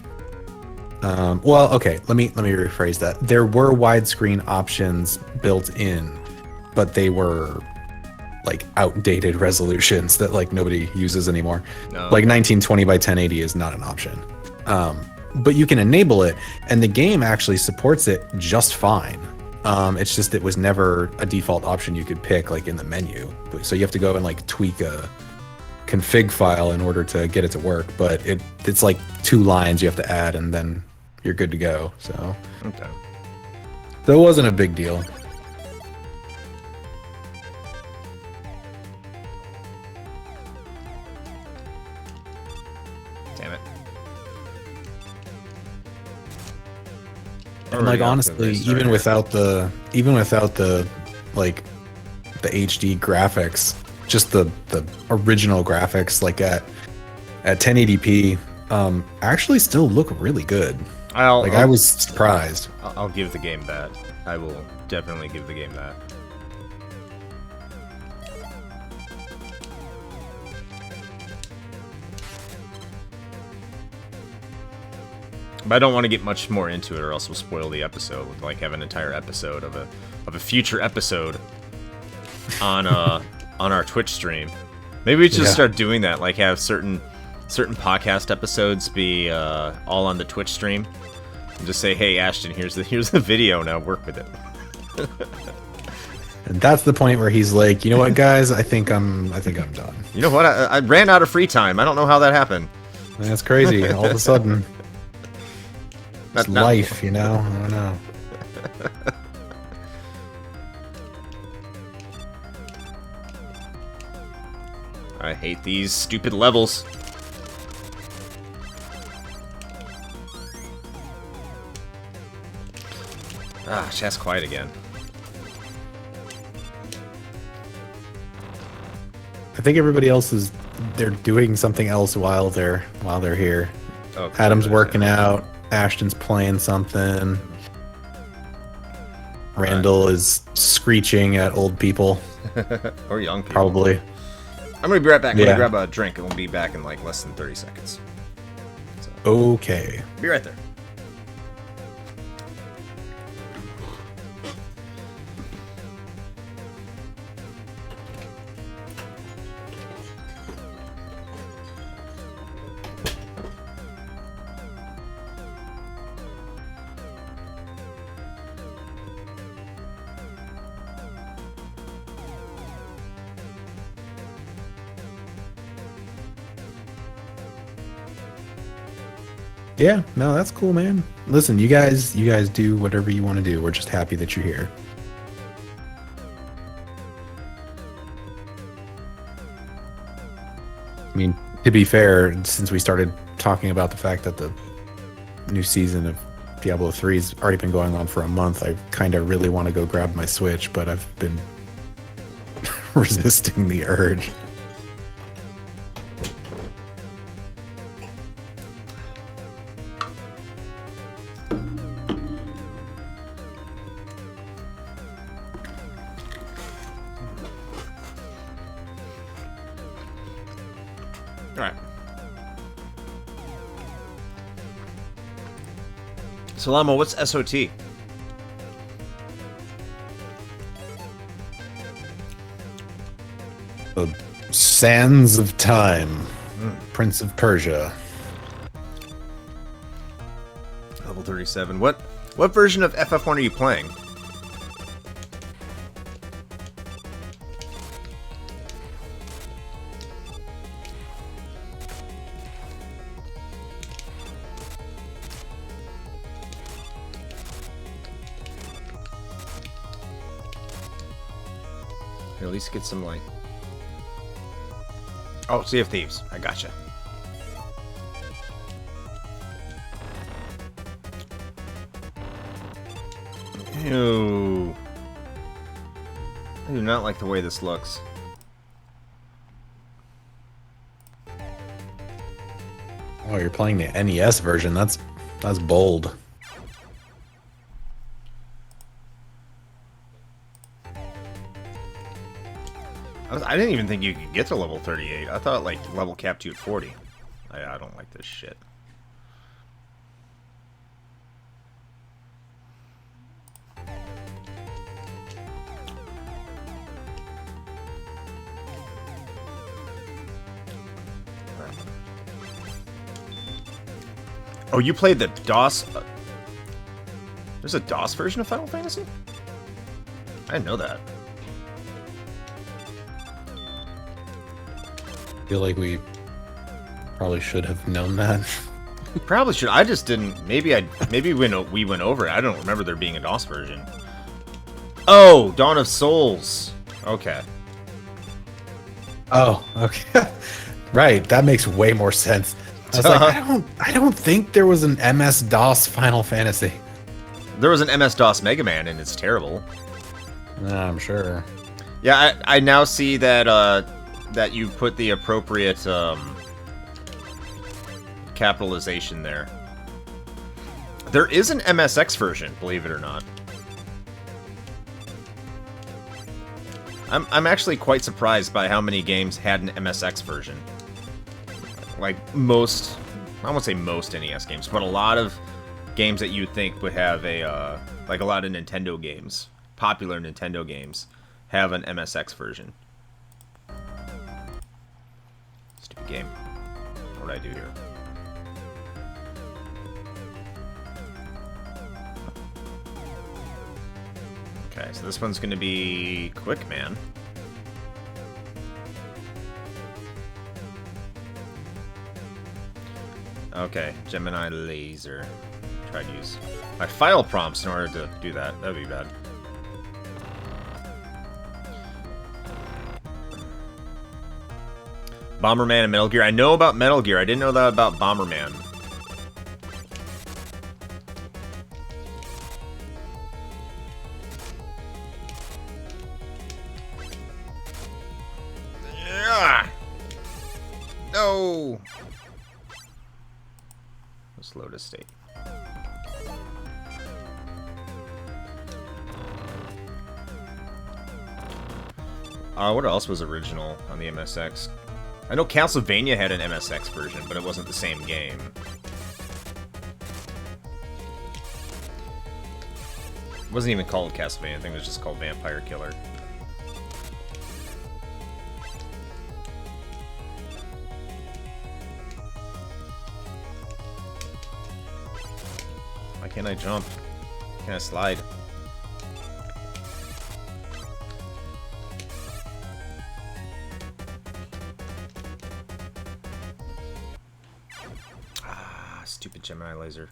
well, okay, let me rephrase that. There were widescreen options built in, but they were like outdated resolutions that like nobody uses anymore. No. Like 1920 by 1080 is not an option. But you can enable it, and the game actually supports it just fine. It's just it was never a default option you could pick like in the menu. So you have to go and like tweak a config file in order to get it to work. But it's like 2 lines you have to add, and then you're good to go. So okay, that wasn't a big deal. Damn it. And like honestly, even without the like the HD graphics, just the original graphics, like at 1080p, actually still look really good. I was surprised. I'll give the game that. I will definitely give the game that. But I don't want to get much more into it, or else we'll spoil the episode. We'll, like, have an entire episode of a future episode on our Twitch stream. Maybe we just start doing that. Like, have certain podcast episodes be all on the Twitch stream, and just say, "Hey, Ashton, here's the video. Now work with it." And that's the point where he's like, "You know what, guys? I think I'm done." You know what? I ran out of free time. I don't know how that happened. That's crazy. All of a sudden. It's life, you know? I don't know. I hate these stupid levels. Ah, chat's quiet again. I think everybody else they're doing something else while they're here. Okay, Adam's working out. Ashton's playing something. Randall is screeching at old people. Or young people. Probably. I'm going to be right back. I'm going to grab a drink and we'll be back in like less than 30 seconds. So, okay. Be right there. Yeah, no, that's cool, man. Listen, you guys do whatever you want to do. We're just happy that you're here. I mean, to be fair, since we started talking about the fact that the new season of Diablo 3 has already been going on for a month, I kind of really want to go grab my Switch, but I've been resisting the urge. Salamo, what's SOT? The Sands of Time. Prince of Persia. Level 37. What version of FF1 are you playing? At least get some, like... Oh, Sea of Thieves. I gotcha. Ew. I do not like the way this looks. Oh, you're playing the NES version. That's bold. I didn't even think you could get to level 38. I thought, like, level capped you at 40. I don't like this shit. Oh, you played the DOS... There's a DOS version of Final Fantasy? I didn't know that. I feel like we probably should have known that. Probably should. I just didn't. Maybe we went over it. I don't remember there being a DOS version. Oh, Dawn of Souls. Okay. Oh, okay. Right. That makes way more sense. I was like, I don't think there was an MS-DOS Final Fantasy. There was an MS-DOS Mega Man, and it's terrible. I'm sure. Yeah, I now see that that you put the appropriate capitalization there. There is an MSX version, believe it or not. I'm actually quite surprised by how many games had an MSX version. Like most, I won't say most NES games, but a lot of games that you'd think would have a, like a lot of Nintendo games, popular Nintendo games, have an MSX version. Stupid game. What did I do here? Okay, so this one's gonna be quick, man. Okay, Gemini laser. Try to use my file prompts in order to do that. That'd be bad. Bomberman and Metal Gear. I know about Metal Gear. I didn't know that about Bomberman. Yeah. No. Let's load a state. What else was original on the MSX? I know Castlevania had an MSX version, but it wasn't the same game. It wasn't even called Castlevania, I think it was just called Vampire Killer. Why can't I jump? Can I slide? Stupid Gemini laser.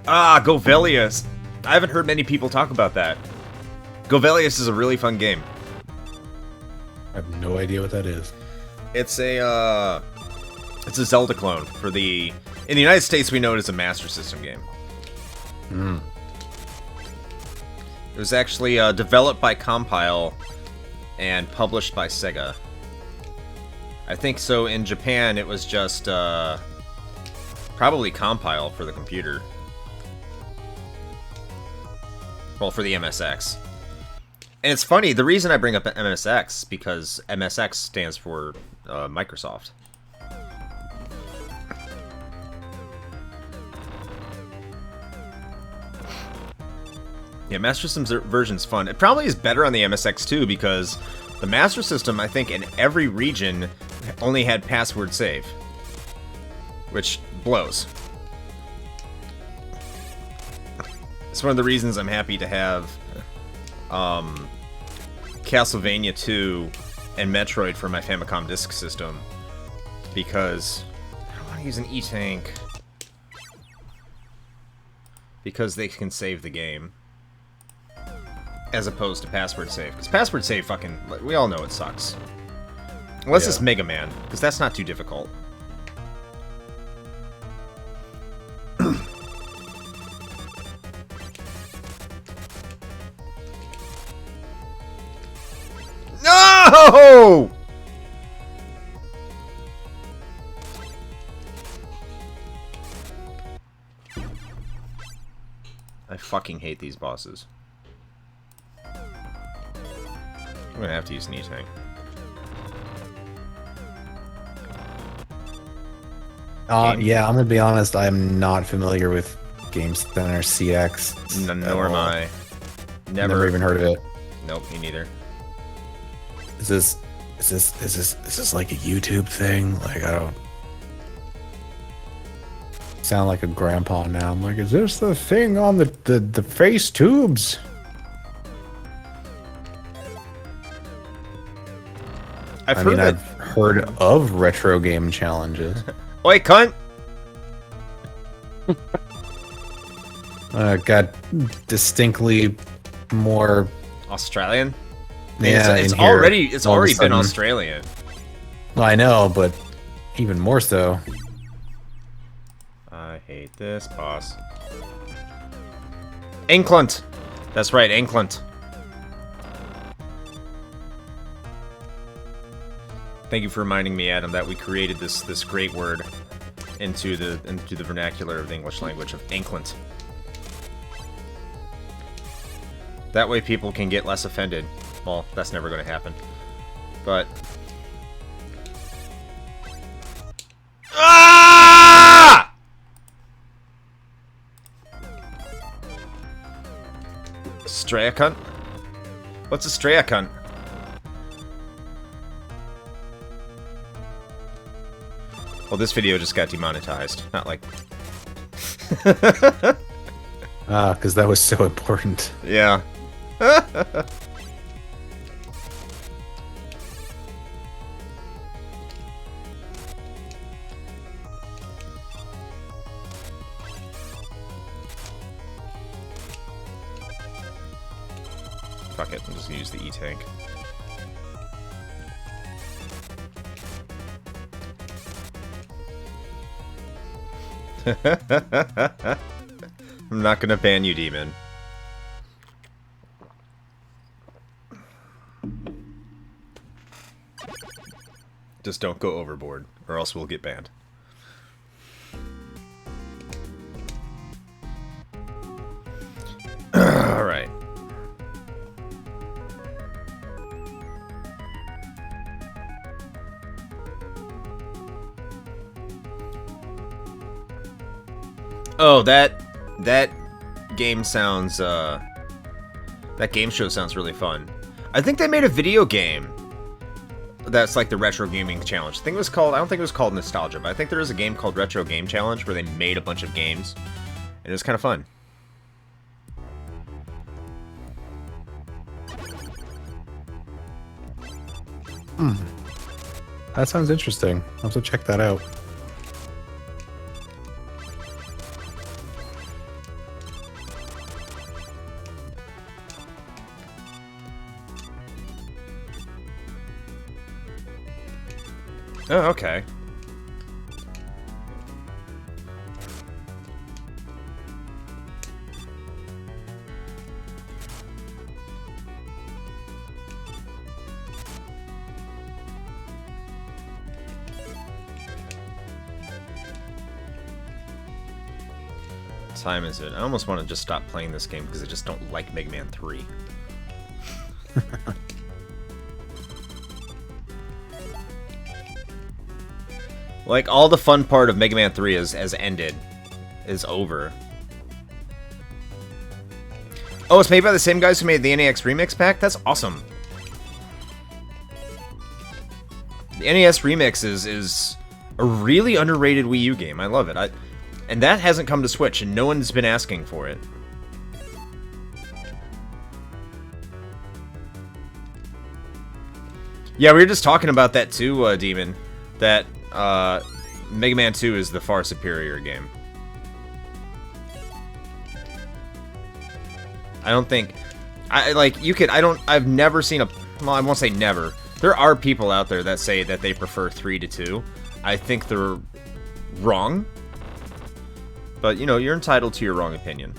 Ah, Govelius. I haven't heard many people talk about that. Govelius is a really fun game. I have no idea what that is. It's a Zelda clone for the... In the United States, we know it as a Master System game. Hmm. It was actually developed by Compile and published by Sega. I think so. In Japan, it was just probably Compile for the computer. Well, for the MSX. And it's funny, the reason I bring up MSX because MSX stands for Microsoft. Yeah, Master System's version's fun. It probably is better on the MSX too, because the Master System, I think, in every region only had password save. Which blows. It's one of the reasons I'm happy to have Castlevania 2 and Metroid for my Famicom Disk System. Because I don't want to use an E-Tank. Because they can save the game. As opposed to password save. Because password save fucking... We all know it sucks. Unless it's Mega Man. Because that's not too difficult. No! I fucking hate these bosses. I'm gonna have to use an E-Tank. Yeah, I'm gonna be honest. I'm not familiar with Game Center CX. Nor am I. Never even heard of it. Nope, me neither. Is this like a YouTube thing? Like, I don't sound like a grandpa now. I'm like, is this the thing on the face tubes? I've heard of retro game challenges. Oi, cunt! Got distinctly more Australian? Yeah, it's already been Australian. Well, I know, but even more so. I hate this boss. Inklant! That's right, Inklant. Thank you for reminding me, Adam, that we created this great word into the vernacular of the English language of Inklant. That way people can get less offended. Well, that's never going to happen. But... Ah! Stray cunt? What's a stray cunt? Well, this video just got demonetized. Not like... Because that was so important. Yeah. Fuck it, I'm just gonna use the E-tank. I'm not gonna ban you, Demon. Just don't go overboard, or else we'll get banned. Alright. Oh, that game sounds, that game show sounds really fun. I think they made a video game that's like the Retro Gaming Challenge. I think it was called, I don't think it was called Nostalgia, but I think there is a game called Retro Game Challenge where they made a bunch of games, and it was kind of fun. That sounds interesting. I'll have to check that out. Oh, okay. What time is it? I almost want to just stop playing this game because I just don't like Mega Man 3. Like, all the fun part of Mega Man 3 has ended. Is over. Oh, it's made by the same guys who made the NES Remix pack? That's awesome. The NES Remix is a really underrated Wii U game. I love it. And that hasn't come to Switch, and no one's been asking for it. Yeah, we were just talking about that too, Demon. That Mega Man 2 is the far superior game. I don't think... I've never seen a... Well, I won't say never. There are people out there that say that they prefer 3 to 2. I think they're wrong. But, you know, you're entitled to your wrong opinion.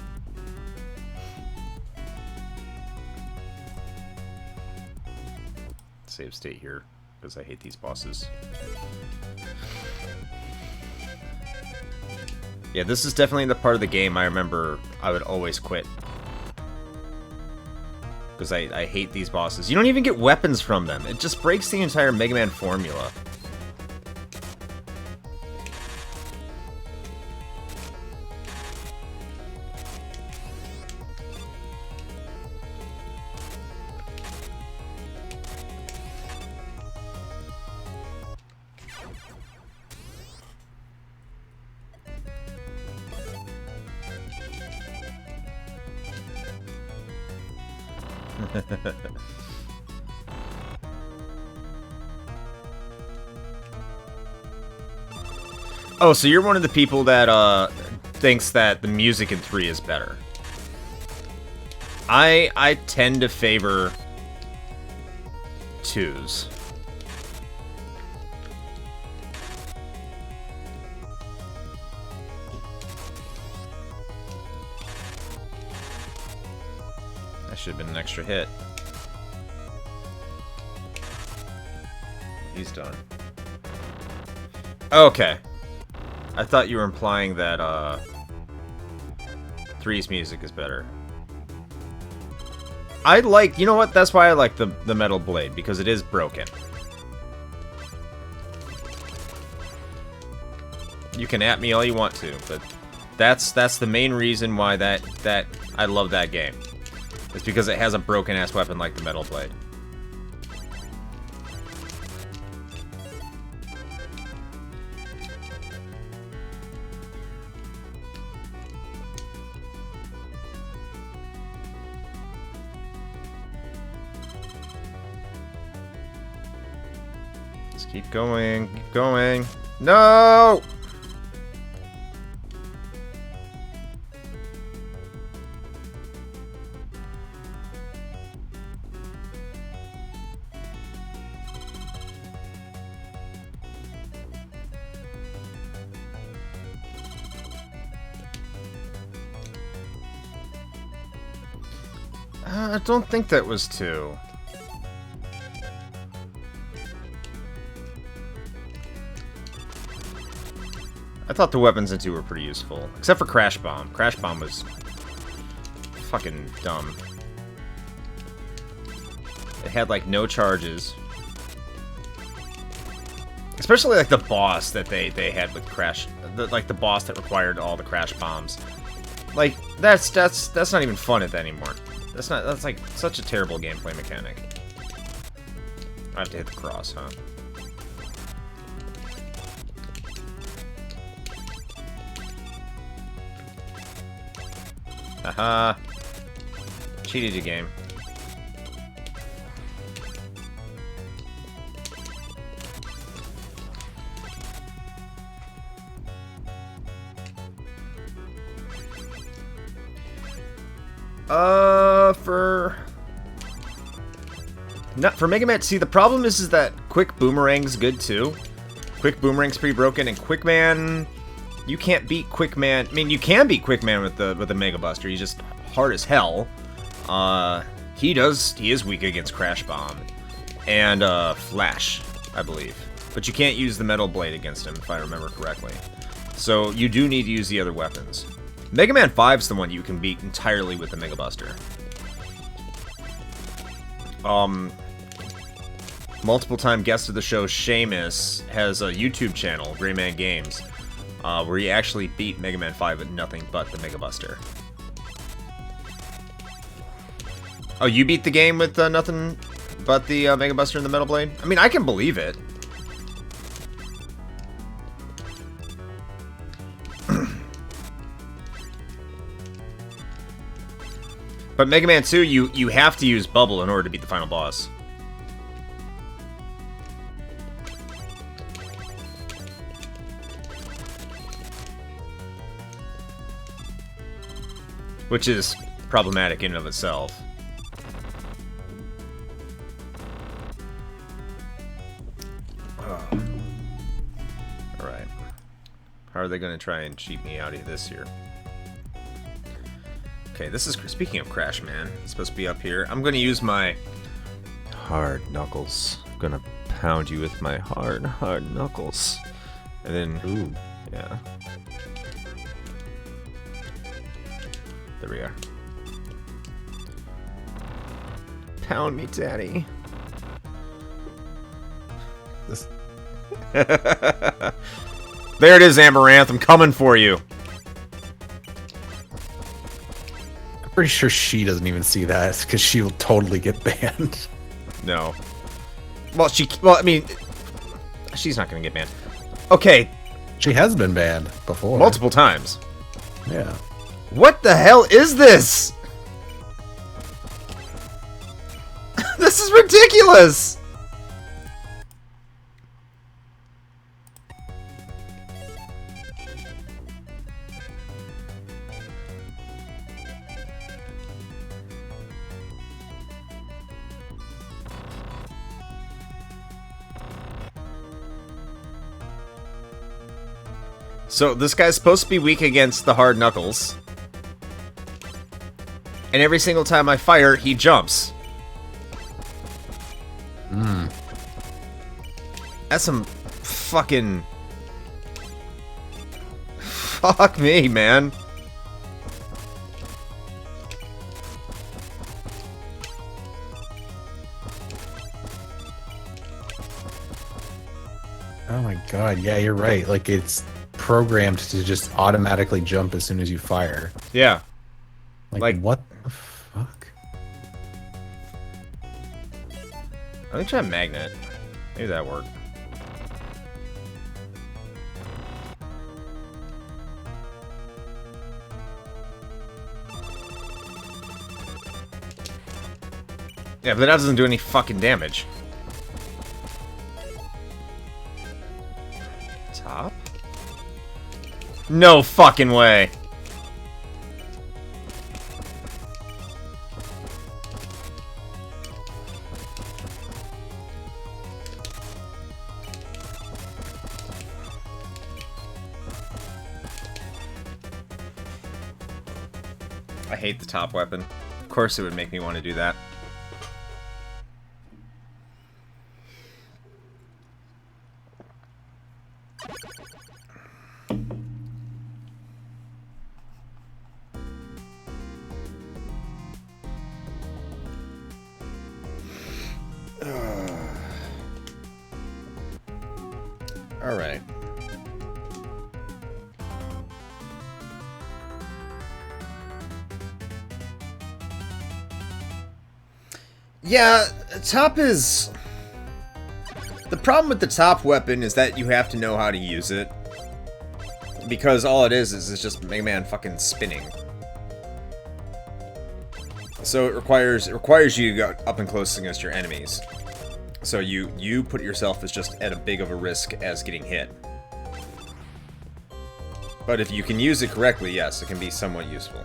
Save state here, because I hate these bosses. Yeah, this is definitely the part of the game I remember I would always quit. Because I hate these bosses. You don't even get weapons from them. It just breaks the entire Mega Man formula. Oh, so you're one of the people that thinks that the music in 3 is better. I tend to favor 2s. should have been an extra hit. He's done. Okay. I thought you were implying that, Three's music is better. I like... You know what? That's why I like the Metal Blade, because it is broken. You can at me all you want to, but that's the main reason why that I love that game. It's because it has a broken-ass weapon like the Metal Blade. Let's keep going, keep going. No! I don't think that was 2. I thought the weapons in 2 were pretty useful. Except for Crash Bomb. Crash Bomb was fucking dumb. It had, like, no charges. Especially, like, the boss that they had with Crash... like, the boss that required all the Crash Bombs. Like, that's not even fun anymore. That's like such a terrible gameplay mechanic. I have to hit the cross, huh? Haha. Cheated you, game. For Mega Man, see, the problem is that Quick Boomerang's good too. Quick Boomerang's pretty broken, and Quick Man, you can't beat Quick Man. I mean, you can beat Quick Man with the Mega Buster. He's just hard as hell. He is weak against Crash Bomb and Flash, I believe. But you can't use the Metal Blade against him, if I remember correctly. So you do need to use the other weapons. Mega Man 5's the one you can beat entirely with the Mega Buster. Multiple-time guest of the show, Seamus, has a YouTube channel, Greyman Games, where he actually beat Mega Man 5 with nothing but the Mega Buster. Oh, you beat the game with nothing but the Mega Buster and the Metal Blade? I mean, I can believe it. But Mega Man 2, you have to use Bubble in order to beat the final boss. Which is problematic in and of itself. Alright. How are they going to try and cheat me out of this here? Okay, this is... Speaking of Crash Man, it's supposed to be up here. I'm going to use my hard knuckles. I'm going to pound you with my hard knuckles. And then... Ooh. Yeah. There we are. Pound me, daddy. There it is, Amaranth. I'm coming for you. I'm pretty sure she doesn't even see that, because she will totally get banned. No. Well, I mean, she's not going to get banned. Okay. She has been banned before. Multiple times. Yeah. What the hell is this? This is ridiculous! So, this guy's supposed to be weak against the hard knuckles. And every single time I fire, he jumps. That's some fucking... Fuck me, man. Oh my god, yeah, you're right. Like, it's programmed to just automatically jump as soon as you fire. Yeah. Like what the fuck? Let me try magnet. Maybe that worked. Yeah, but that doesn't do any fucking damage. Top? No fucking way. I hate the top weapon. Of course it would make me want to do that. All right. Yeah, top is... The problem with the top weapon is that you have to know how to use it. Because all it is it's just Mega Man fucking spinning. So it requires you to go up and close against your enemies. So you put yourself as just at a big of a risk as getting hit. But if you can use it correctly, yes, it can be somewhat useful.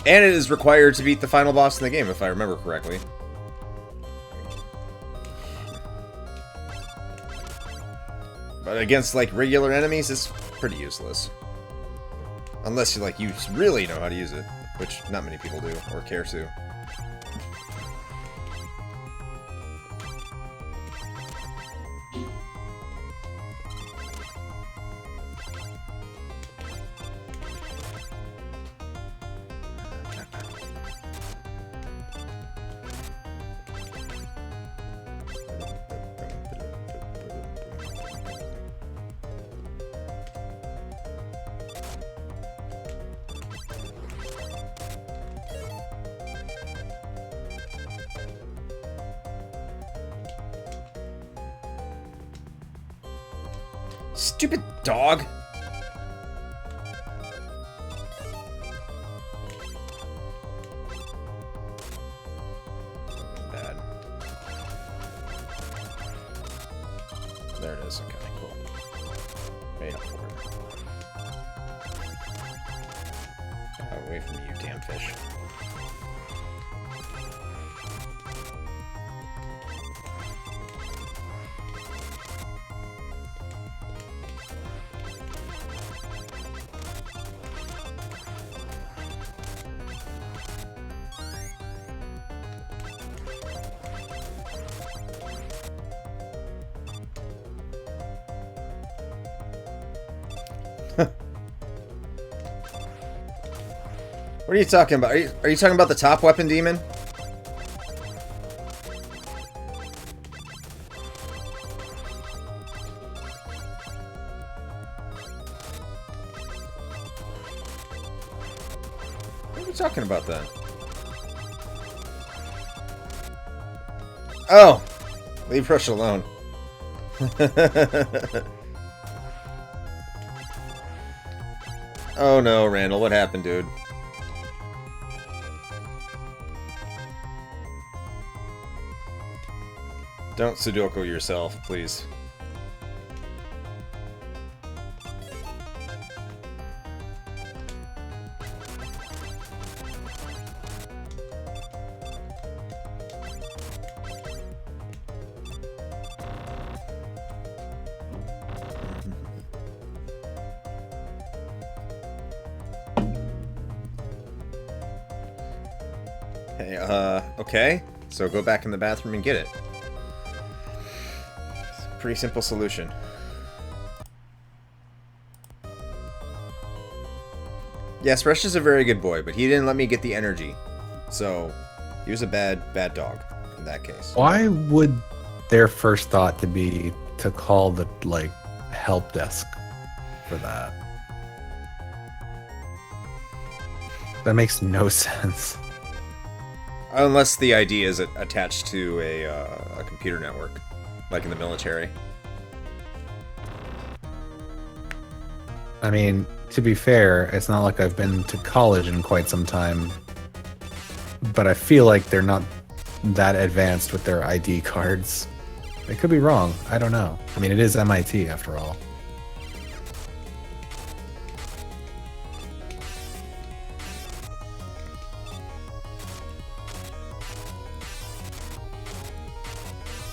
And it is required to beat the final boss in the game, if I remember correctly. But against, like, regular enemies, it's pretty useless. Unless you really know how to use it. Which not many people do, or care to. Stupid dog! Bad. There it is. Okay, cool. Made up for it. Away from you, damn fish. What are you talking about? Are you talking about the top weapon demon? What are you talking about then? Oh! Leave Rush alone. Oh no, Randall, what happened, dude? Don't Sudoku yourself, please. Hey, okay. So go back in the bathroom and get it. It's a pretty simple solution. Yes, Rush is a very good boy, but he didn't let me get the energy. So, he was a bad dog in that case. Why would their first thought to be to call the, like, help desk for that? That makes no sense. Unless the ID is attached to a computer network, like in the military. I mean, to be fair, it's not like I've been to college in quite some time, but I feel like they're not that advanced with their ID cards. I could be wrong. I don't know. I mean, it is MIT after all.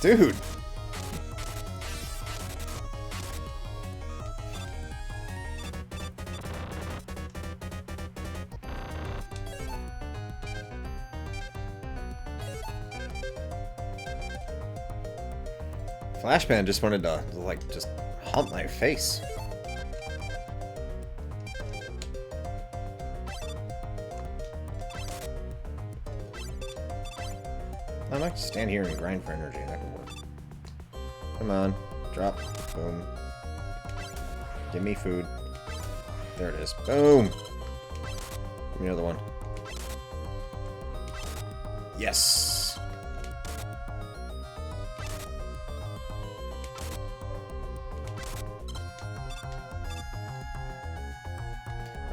Dude! Flashman just wanted to, like, just hump my face. I might stand here and grind for energy. That could work. Come on. Drop. Boom. Give me food. There it is. Boom! Give me another one. Yes!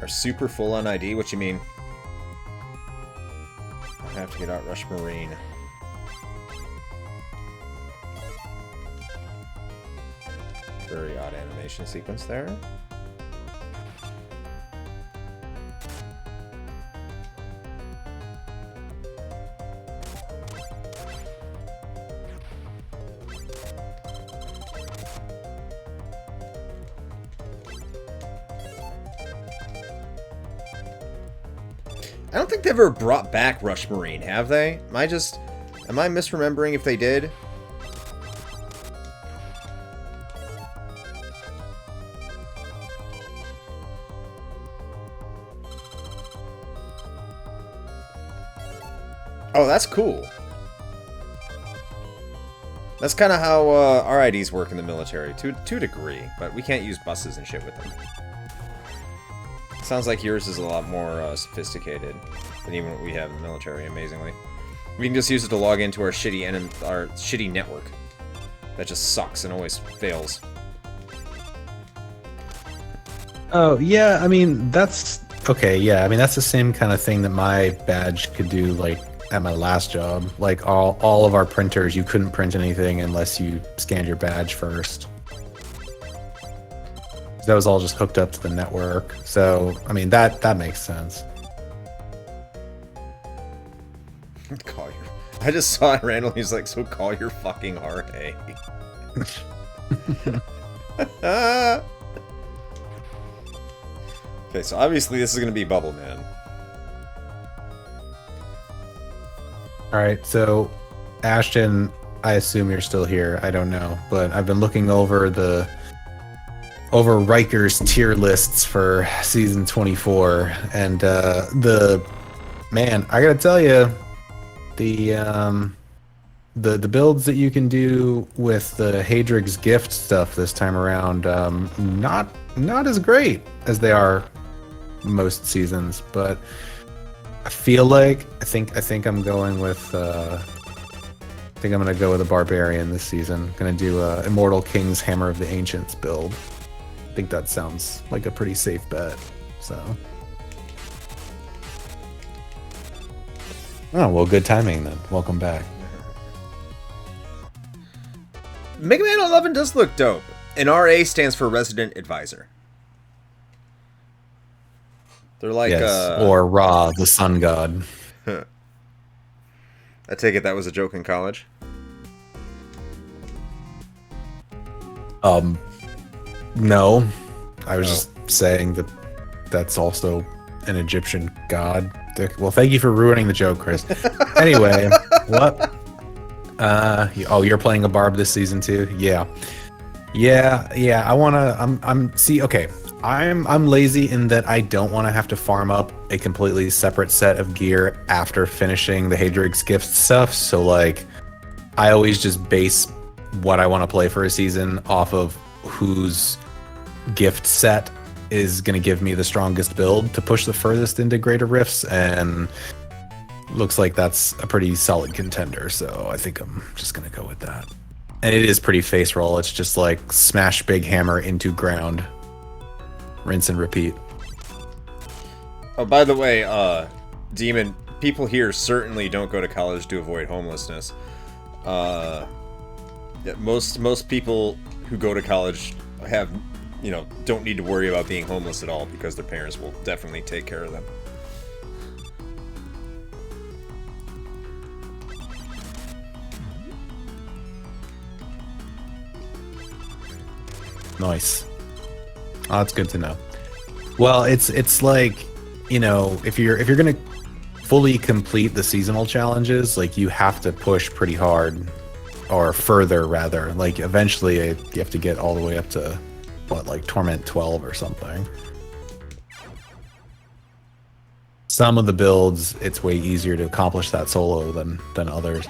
Are super full on ID? What you mean? I have to get out Rush Marine. Very odd animation sequence there. I don't think they've ever brought back Rush Marine, have they? Am I misremembering if they did? Oh, that's cool. That's kind of how RIDs work in the military, to a degree, but we can't use buses and shit with them. Sounds like yours is a lot more sophisticated than even what we have in the military, amazingly. We can just use it to log into our shitty network. That just sucks and always fails. Oh, yeah, I mean, that's... Okay, yeah, I mean, that's the same kind of thing that my badge could do, like, at my last job. Like, all of our printers, you couldn't print anything unless you scanned your badge first. That was all just hooked up to the network. So, I mean, that makes sense. Call your... I just saw it randomly. He's like, so call your fucking RA. Okay, so obviously this is going to be Bubble Man. Alright, so Ashton, I assume you're still here. I don't know. But I've been looking over Riker's tier lists for season 24, and man, I gotta tell you, the builds that you can do with the Hadrig's gift stuff this time around, not as great as they are most seasons, but I feel like I think I'm going with I think I'm gonna go with a barbarian this season. Gonna do a Immortal King's Hammer of the Ancients build. I think that sounds like a pretty safe bet. So, oh well, good timing then. Welcome back. Mega Man 11 does look dope. And RA stands for Resident Advisor. They're like yes, or Ra, the Sun God. I take it that was a joke in college. No, I was just saying that that's also an Egyptian god Well, thank you for ruining the joke, Chris. Anyway, what? You're playing a barb this season too? Yeah. I wanna. I'm lazy in that I don't want to have to farm up a completely separate set of gear after finishing the Hadrig's gift stuff. So like, I always just base what I want to play for a season off of whose gift set is going to give me the strongest build to push the furthest into greater rifts, and looks like that's a pretty solid contender. So I think I'm just going to go with that. And it is pretty face roll. It's just like smash big hammer into ground. Rinse and repeat. Oh, by the way, Demon, people here certainly don't go to college to avoid homelessness. Most people who go to college have, don't need to worry about being homeless at all because their parents will definitely take care of them. Nice. Oh, that's good to know. Well, it's like, if you're gonna fully complete the seasonal challenges, like you have to push pretty hard, or further rather. Like eventually you have to get all the way up to like Torment 12 or something. Some of the builds, it's way easier to accomplish that solo than others.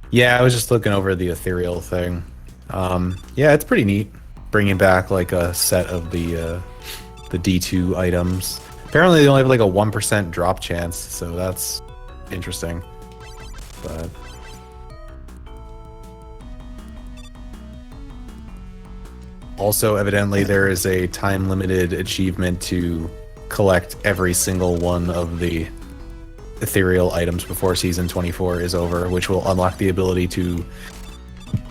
Yeah, I was just looking over the ethereal thing. Yeah, it's pretty neat. Bringing back like a set of the D2 items. Apparently they only have like a 1% drop chance, so that's interesting. But also evidently there is a time-limited achievement to collect every single one of the ethereal items before season 24 is over, which will unlock the ability to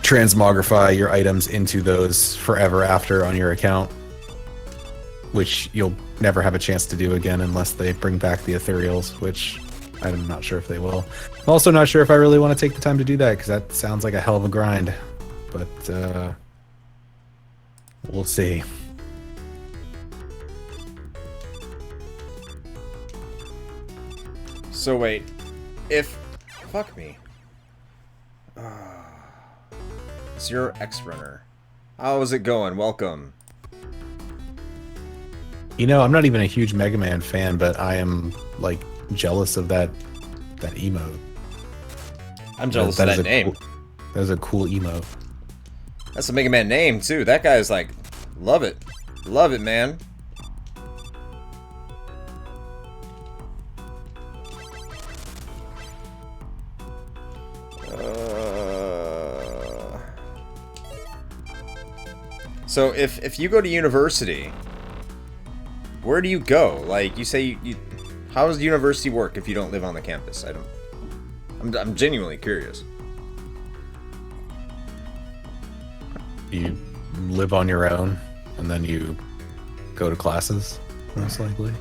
transmogrify your items into those forever after on your account, which you'll never have a chance to do again unless they bring back the ethereals, which I'm not sure if they will. I'm also not sure if I really want to take the time to do that, because that sounds like a hell of a grind, but we'll see. So wait, fuck me. Zero X Runner. How's it going? Welcome. I'm not even a huge Mega Man fan, but I am like jealous of that emote. I'm jealous of that name. That is a cool emote. That's a Mega Man name too. That guy is like, love it, man. So if you go to university, where do you go? Like you say, how does university work if you don't live on the campus? I'm genuinely curious. You live on your own, and then you go to classes, most likely.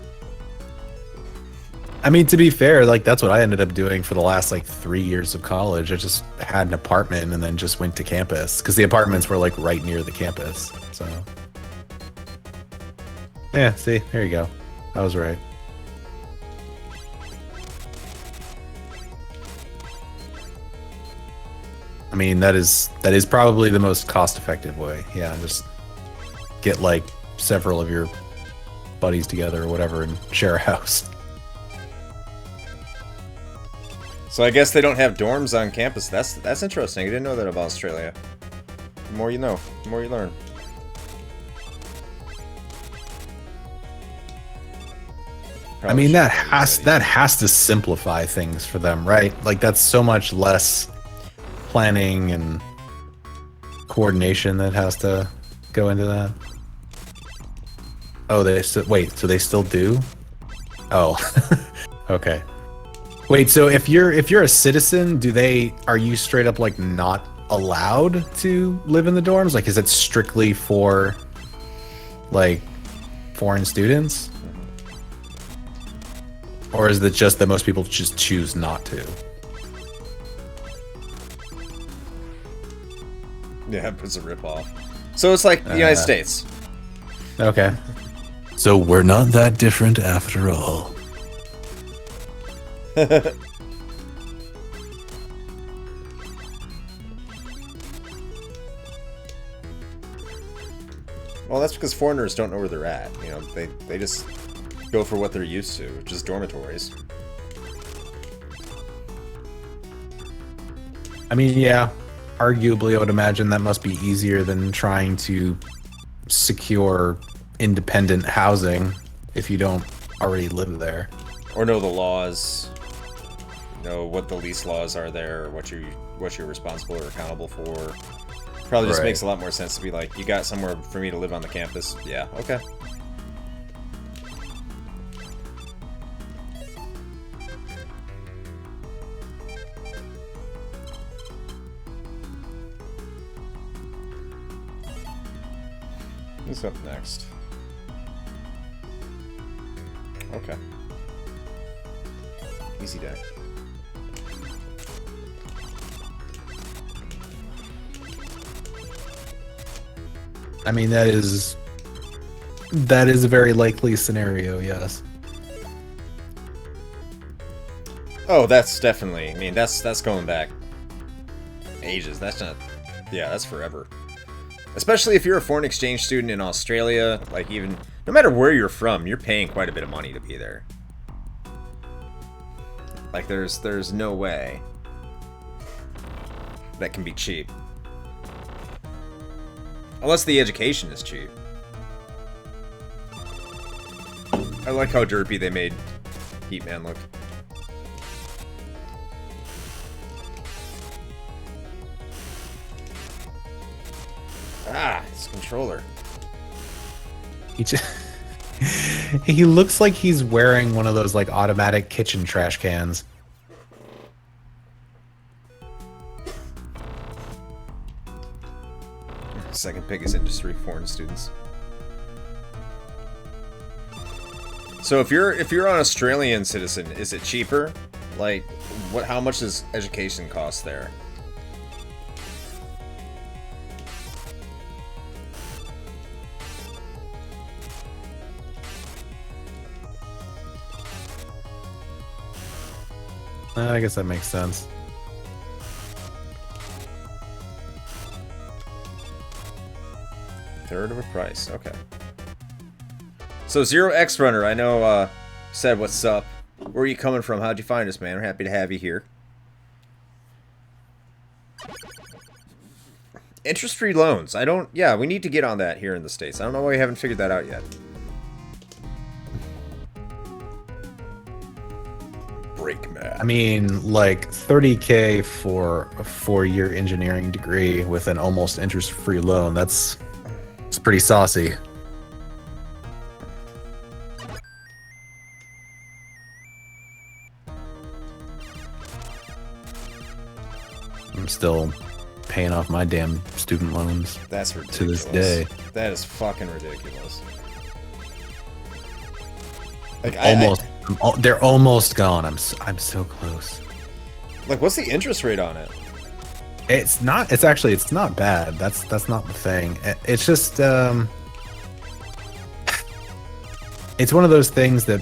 I mean, to be fair, like that's what I ended up doing for the last like 3 years of college. I just had an apartment and then just went to campus because the apartments were like right near the campus. So yeah, see, there you go. I was right. I mean, that is probably the most cost-effective way. Yeah, just get like several of your buddies together or whatever and share a house. So I guess they don't have dorms on campus. That's interesting. I didn't know that about Australia. The more you know, the more you learn. I mean, that has to simplify things for them, right? Like that's so much less planning and coordination that has to go into that. Oh, wait, so they still do? Oh, okay. Wait, so if you're a citizen, are you straight up like not allowed to live in the dorms? Like, is it strictly for like foreign students? Or is it just that most people just choose not to? Yeah, it's a ripoff. So it's like the United States. Okay. So we're not that different after all. Well, that's because foreigners don't know where they're at. You know, they just go for what they're used to, which is dormitories. I mean, yeah, arguably, I would imagine that must be easier than trying to secure independent housing if you don't already live there. Or know the laws, know what the lease laws are there, or what you're responsible or accountable for. Probably just makes a lot more sense to be like, you got somewhere for me to live on the campus? Yeah, okay. What's up next? Okay. Easy day. I mean, that is a very likely scenario, yes. Oh, that's definitely. I mean, that's going back ages. That's not. Yeah, that's forever. Especially if you're a foreign exchange student in Australia, like even no matter where you're from, you're paying quite a bit of money to be there. Like there's no way that can be cheap. Unless the education is cheap. I like how derpy they made Heatman look. Ah, his controller. He looks like he's wearing one of those like automatic kitchen trash cans. Second biggest industry, foreign students. So if you're an Australian citizen, is it cheaper? Like, how much does education cost there? I guess that makes sense. Third of a price, okay. So Zero X Runner, I know said what's up. Where are you coming from? How'd you find us, man? We're happy to have you here. Interest-free loans. Yeah, we need to get on that here in the States. I don't know why we haven't figured that out yet. I mean, like 30K for a 4-year engineering degree with an almost interest-free loan. It's pretty saucy. I'm still paying off my damn student loans. That's ridiculous. To this day. That is fucking ridiculous. Like they're almost gone. I'm so close. Like, what's the interest rate on it? It's not bad. That's not the thing. It's just it's one of those things that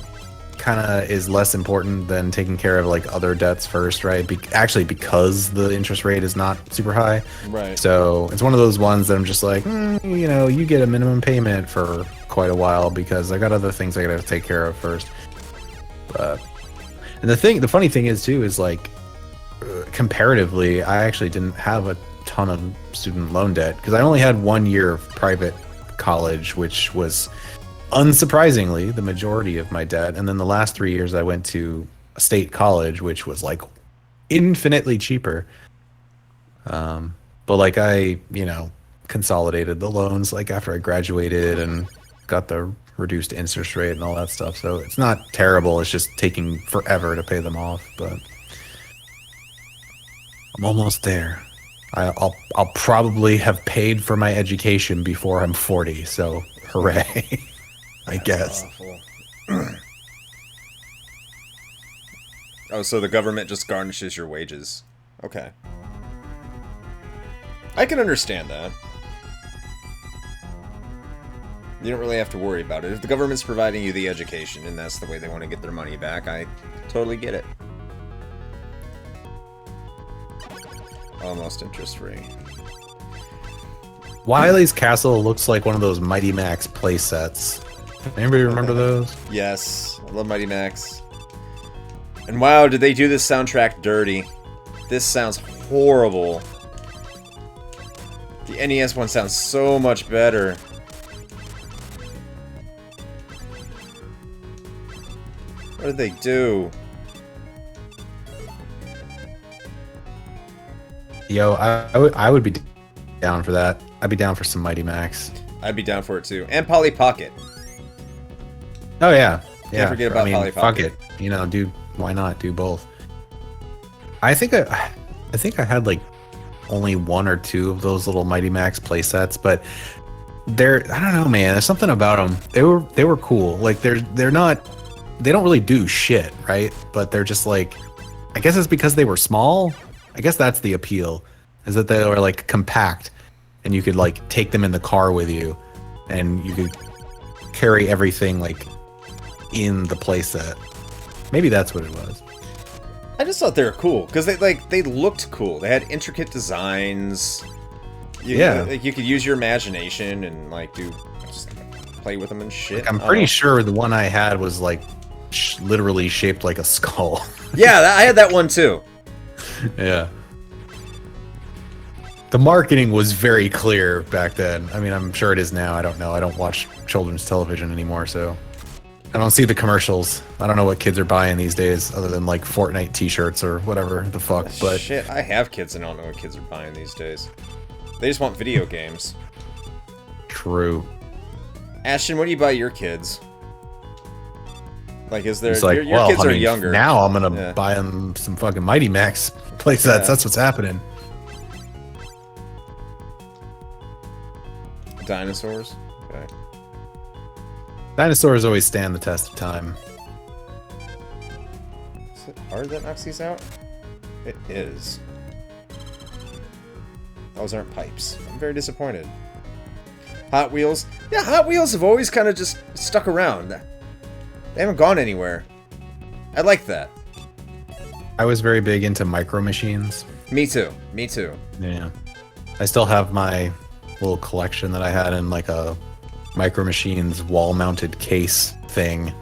kind of is less important than taking care of like other debts first, right? Actually, because the interest rate is not super high, right? So it's one of those ones that I'm just like, you know, you get a minimum payment for quite a while because I got other things I gotta take care of first. And the funny thing is too is like comparatively, I actually didn't have a ton of student loan debt because I only had 1 year of private college, which was unsurprisingly the majority of my debt, and then the last 3 years I went to a state college, which was like infinitely cheaper. But like I, you know, consolidated the loans like after I graduated and got the reduced interest rate and all that stuff. So it's not terrible. It's just taking forever to pay them off, but I'm almost there. I'll probably have paid for my education before I'm 40. So hooray. I guess. Oh, so the government just garnishes your wages. Okay. I can understand that. You don't really have to worry about it. If the government's providing you the education and that's the way they want to get their money back, I totally get it. Almost interest-free. Wily's Castle looks like one of those Mighty Max play sets. Anybody remember those? Yes, I love Mighty Max. And wow, did they do this soundtrack dirty? This sounds horrible. The NES one sounds so much better. What did they do? Yo, I would be down for that. I'd be down for some Mighty Max. I'd be down for it too. And Polly Pocket. Oh yeah, Can't forget about Polly Pocket. Fuck it, you know, why not do both? I think I had like only 1 or 2 of those little Mighty Max play sets, but I don't know, man. There's something about them. They were cool. Like they don't really do shit, right? But they're just like, I guess it's because they were small. I guess that's the appeal, is that they were like compact, and you could like take them in the car with you, and you could carry everything like in the playset. Maybe that's what it was. I just thought they were cool because they looked cool. They had intricate designs. You could use your imagination and like just play with them and shit. Like, I'm pretty sure the one I had was like literally shaped like a skull. Yeah, I had that one too. Yeah. The marketing was very clear back then. I mean, I'm sure it is now. I don't know. I don't watch children's television anymore, so I don't see the commercials. I don't know what kids are buying these days, other than like Fortnite t-shirts or whatever the fuck. But shit, I have kids and I don't know what kids are buying these days. They just want video games. True. Ashton, what do you buy your kids? Like, is there... Like, your kids are younger. Now I'm gonna buy them some fucking Mighty Max playsets. Yeah. That's what's happening. Dinosaurs? Okay. Dinosaurs always stand the test of time. Is it hard that knocks these out? It is. Those aren't pipes. I'm very disappointed. Hot Wheels? Yeah, Hot Wheels have always kind of just stuck around. They haven't gone anywhere. I like that. I was very big into Micro Machines. Me too. Me too. Yeah. I still have my little collection that I had in like a Micro Machines wall-mounted case thing.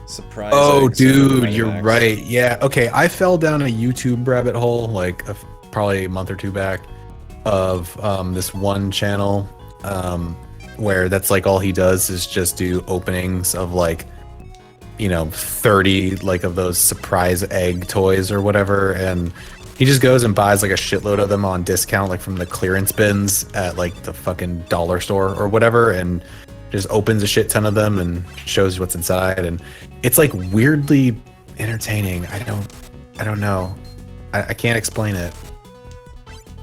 Surprise. Oh, dude, you're right. Yeah. Okay, I fell down a YouTube rabbit hole like probably a month or 2 back of this one channel where that's like all he does is just do openings of like, you know, 30 like of those surprise egg toys or whatever, and he just goes and buys like a shitload of them on discount, like from the clearance bins at like the fucking dollar store or whatever, and just opens a shit ton of them and shows you what's inside, and it's like weirdly entertaining. I don't know. I can't explain it.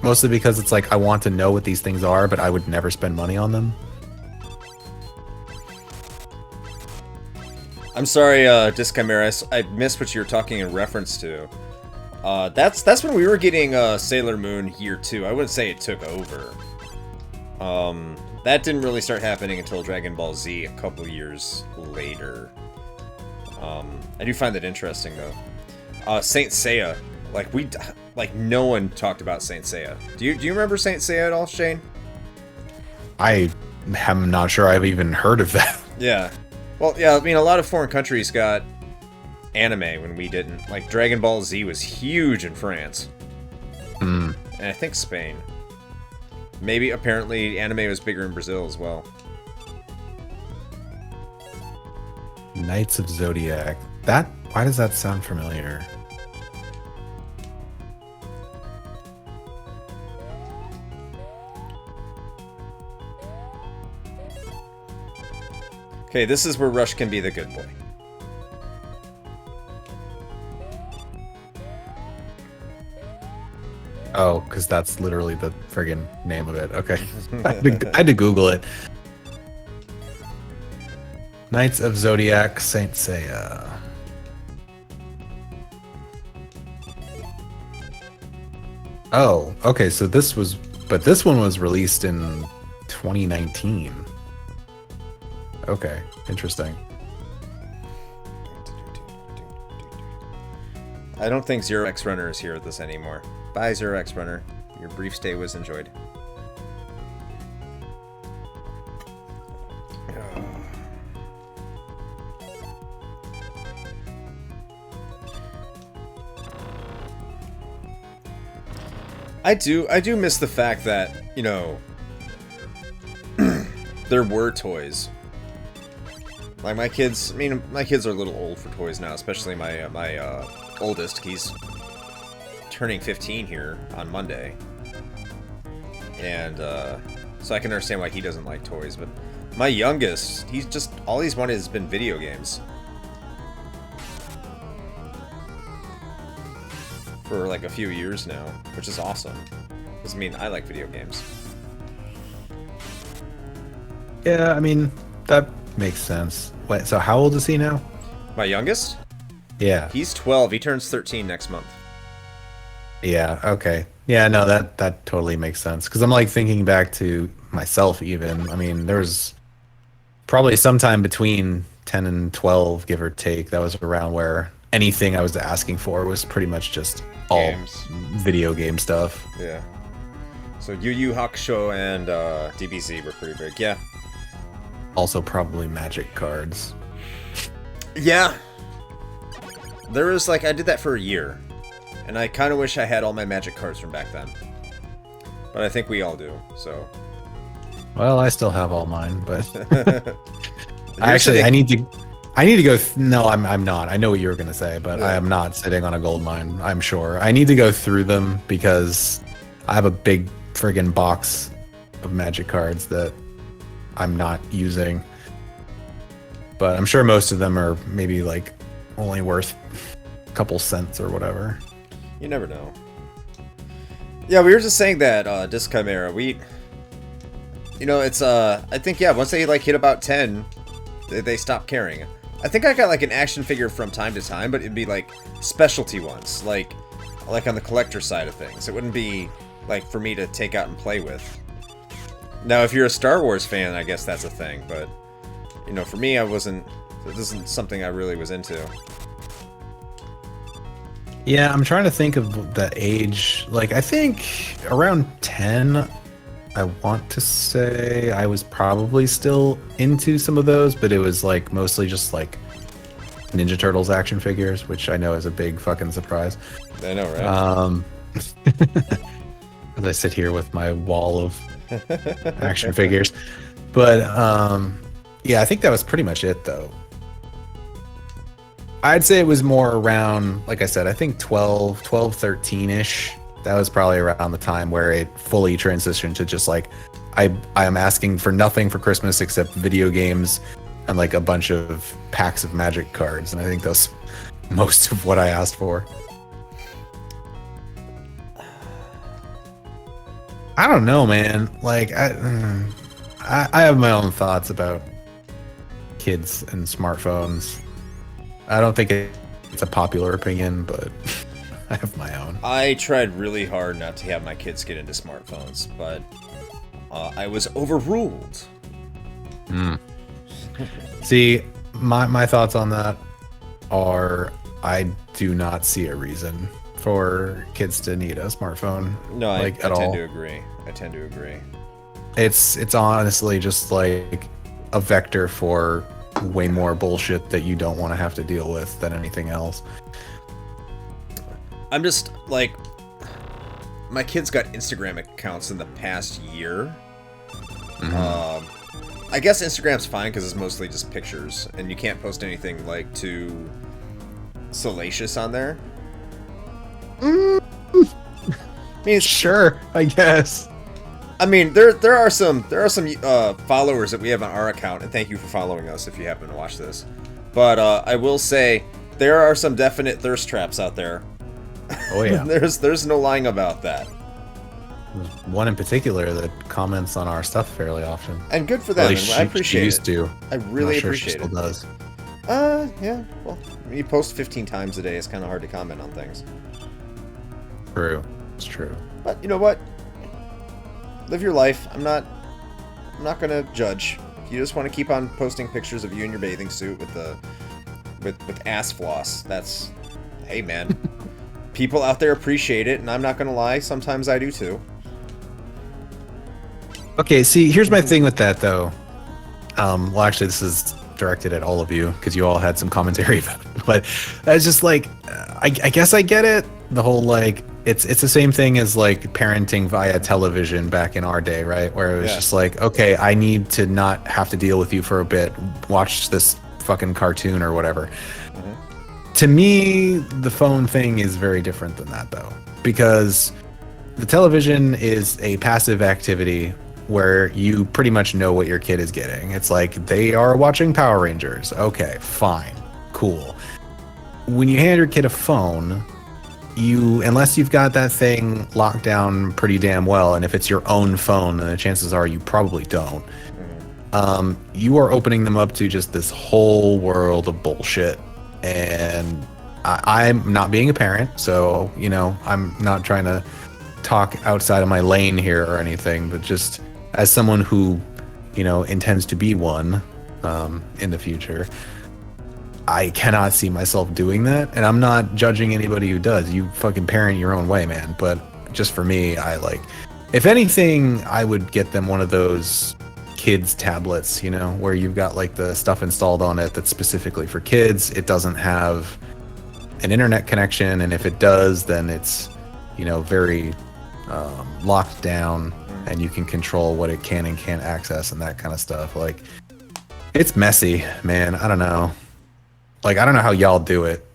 Mostly because it's like I want to know what these things are, but I would never spend money on them. I'm sorry, Disc Chimera, I missed what you were talking in reference to. That's when we were getting Sailor Moon here too. I wouldn't say it took over. That didn't really start happening until Dragon Ball Z a couple years later. I do find that interesting though. Saint Seiya, like no one talked about Saint Seiya. Do you remember Saint Seiya at all, Shane? I am not sure I've even heard of that. Yeah. Well, yeah, I mean, a lot of foreign countries got anime when we didn't. Like, Dragon Ball Z was huge in France. And I think Spain. Maybe, apparently, anime was bigger in Brazil as well. Knights of Zodiac. Why does that sound familiar? Okay, this is where Rush can be the good boy. Oh, because that's literally the friggin' name of it. Okay. I had to Google it. Knights of Zodiac, Saint Seiya. Oh, okay, so this one was released in 2019. Okay, interesting. I don't think Zero X Runner is here with us anymore. Bye, Zero X Runner. Your brief stay was enjoyed. I do miss the fact that, you know, there were toys. Like my kids, I mean, my kids are a little old for toys now, especially my oldest. He's turning 15 here on Monday. And so I can understand why he doesn't like toys, but my youngest, he's just, all he's wanted has been video games. For like a few years now, which is awesome. Because I mean, I like video games. Yeah, I mean, that makes sense. Wait, so how old is he now? My youngest? Yeah. He's 12. He turns 13 next month. Yeah, okay. Yeah, no, that totally makes sense. Because I'm like thinking back to myself even. I mean, there was probably sometime between 10 and 12, give or take. That was around where anything I was asking for was pretty much just all Games. video game stuff. Yeah. So Yu Yu Hakusho and DBZ were pretty big. Yeah. Also probably Magic cards. Yeah. There was like, I did that for a year. And I kind of wish I had all my Magic cards from back then. But I think we all do, so. Well, I still have all mine, but Actually, I need to go. No, I'm not. I know what you were gonna say, but I am not sitting on a gold mine. I'm sure. I need to go through them because I have a big friggin' box of Magic cards that I'm not using. But I'm sure most of them are maybe like only worth a couple cents or whatever. You never know. Yeah, we were just saying that Disc Chimera, you know, it's I think, yeah, once they like hit about 10, they stop caring. I think I got like an action figure from time to time, but it'd be like specialty ones, like on the collector side of things. It wouldn't be like for me to take out and play with. Now, if you're a Star Wars fan, I guess that's a thing, but you know, for me, this isn't something I really was into. Yeah, I'm trying to think of the age. Like, I think around 10, I want to say I was probably still into some of those, but it was like mostly just like Ninja Turtles action figures, which I know is a big fucking surprise. I know, right? As I sit here with my wall of action figures. But yeah, I think that was pretty much it though. I'd say it was more around, like I said, I think 12, 13-ish. That was probably around the time where it fully transitioned to just like, I am asking for nothing for Christmas except video games and like a bunch of packs of Magic cards. And I think that's most of what I asked for. I don't know, man. Like, I have my own thoughts about kids and smartphones. I don't think it's a popular opinion, but I have my own. I tried really hard not to have my kids get into smartphones, but I was overruled. See, my thoughts on that are I do not see a reason for kids to need a smartphone. No, like, I at tend all. to agree. I tend to agree. It's honestly just like a vector for way more bullshit that you don't want to have to deal with than anything else. I'm just like, my kids got Instagram accounts in the past year. I guess Instagram's fine because it's mostly just pictures, and you can't post anything like too salacious on there. I mean, Sure, I guess. I mean, there are some followers that we have on our account, and thank you for following us if you happen to watch this. But I will say there are some definite thirst traps out there. Oh yeah. there's no lying about that. There's one in particular that comments on our stuff fairly often. And good for them. At least I appreciate she used it. to. I I'm really not sure she appreciate still it. does. Yeah. Well, when you post 15 times a day, it's kind of hard to comment on things. True. It's true. But you know what? Live your life. I'm not gonna judge. If you just want to keep on posting pictures of you in your bathing suit with ass floss, that's, hey man, people out there appreciate it, and I'm not gonna lie, sometimes I do too. Okay, see, here's my thing with that though. Well, actually, this is directed at all of you because you all had some commentary about it. But it's just like, I guess I get it. The whole like, it's the same thing as like parenting via television back in our day, right? Where it was just like, okay, I need to not have to deal with you for a bit. Watch this fucking cartoon or whatever. To me, the phone thing is very different than that though, because the television is a passive activity where you pretty much know what your kid is getting. It's like they are watching Power Rangers. Okay, fine, cool. When you hand your kid a phone, unless you've got that thing locked down pretty damn well, and if it's your own phone, then the chances are you probably don't. You are opening them up to just this whole world of bullshit. And I'm not being a parent, so I'm not trying to talk outside of my lane here or anything, but just as someone who intends to be one in the future, I cannot see myself doing that. And I'm not judging anybody who does. You fucking parent your own way, man. But just for me, if anything, I would get them one of those kids tablets, where you've got like the stuff installed on it that's specifically for kids. It doesn't have an internet connection, and if it does, then it's very locked down, and you can control what it can and can't access and that kind of stuff. Like, it's messy, man. I don't know. Like, I don't know how y'all do it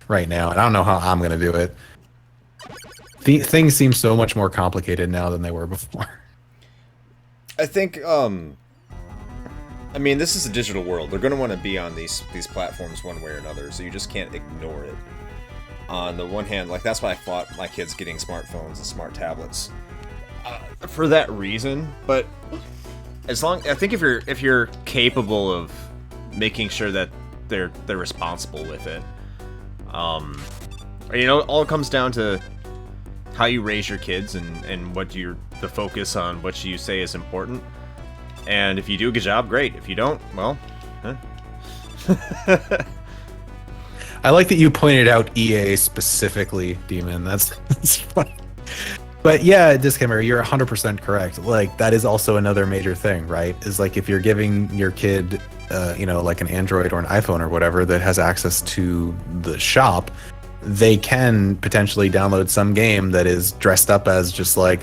right now, and I don't know how I'm gonna do it. Things seem so much more complicated now than they were before. I think, I mean, this is a digital world. They're going to want to be on these platforms one way or another, so you just can't ignore it. On the one hand, like, that's why I fought my kids getting smartphones and smart tablets. For that reason, but I think if you're capable of making sure that they're responsible with it, all it comes down to how you raise your kids and what the focus on what you say is important. And if you do a good job, great. If you don't, well, I like that you pointed out EA specifically, Demon. That's funny. But yeah, disclaimer, you're 100% correct. Like, that is also another major thing, right? Is like, if you're giving your kid, like an Android or an iPhone or whatever that has access to the shop, they can potentially download some game that is dressed up as just like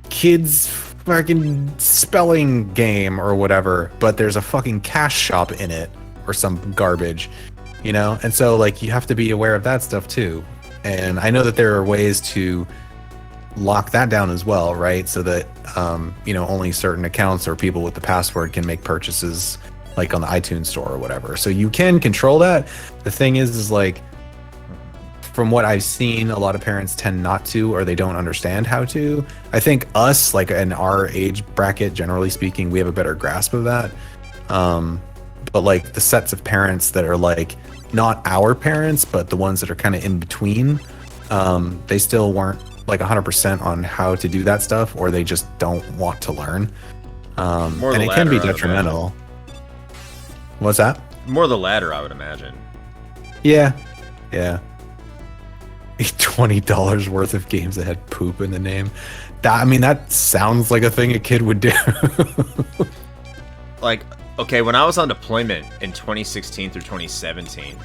kids fucking spelling game or whatever, but there's a fucking cash shop in it or some garbage, and so like you have to be aware of that stuff too. And I know that there are ways to lock that down as well, right? So that only certain accounts or people with the password can make purchases, like on the iTunes store or whatever. So you can control that. The thing is like, from what I've seen, a lot of parents tend not to, or they don't understand how to. I think us, like in our age bracket, generally speaking, we have a better grasp of that. But like the sets of parents that are like not our parents, but the ones that are kind of in between, they still weren't like 100% on how to do that stuff, or they just don't want to learn. And it can be detrimental. What's that? More the latter, I would imagine. Yeah. $20 worth of games that had poop in the name. That sounds like a thing a kid would do. Like, okay, when I was on deployment in 2016 through 2017,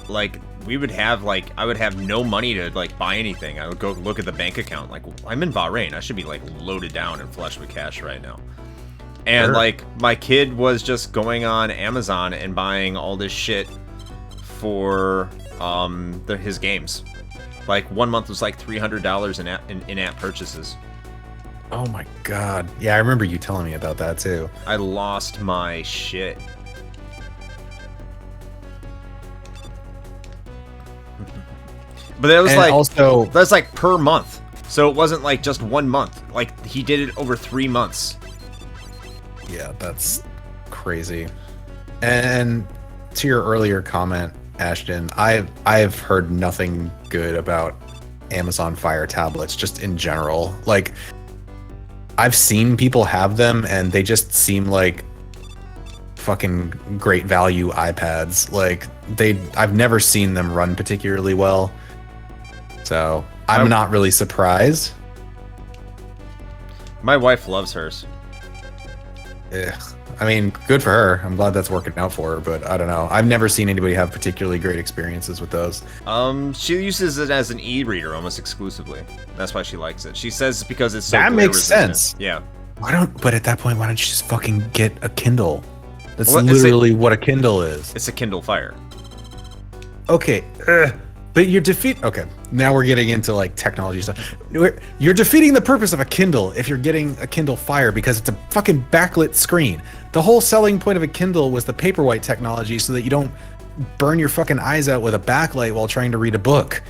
like, I would have no money to like buy anything. I would go look at the bank account. Like, I'm in Bahrain. I should be like loaded down and flush with cash right now. And sure. Like, my kid was just going on Amazon and buying all this shit for his games. Like, 1 month was like $300 in-app purchases. Oh my god. Yeah, I remember you telling me about that too. I lost my shit. But that was that's like per month. So it wasn't like just 1 month. Like, he did it over 3 months. Yeah, that's crazy. And to your earlier comment, Ashton, I've heard nothing good about Amazon Fire tablets just in general. Like, I've seen people have them and they just seem like fucking great value iPads. Like, I've never seen them run particularly well. So I'm not really surprised. My wife loves hers. Ugh. I mean, good for her. I'm glad that's working out for her, but I don't know. I've never seen anybody have particularly great experiences with those. She uses it as an e-reader almost exclusively. That's why she likes it. She says it's because it's so that glare makes resistant. sense. Yeah. But at that point, why don't you just fucking get a Kindle? That's Well, literally what a Kindle is. It's a Kindle Fire. Okay. But you're okay, now we're getting into like technology stuff. You're defeating the purpose of a Kindle if you're getting a Kindle Fire because it's a fucking backlit screen. The whole selling point of a Kindle was the Paperwhite technology so that you don't burn your fucking eyes out with a backlight while trying to read a book.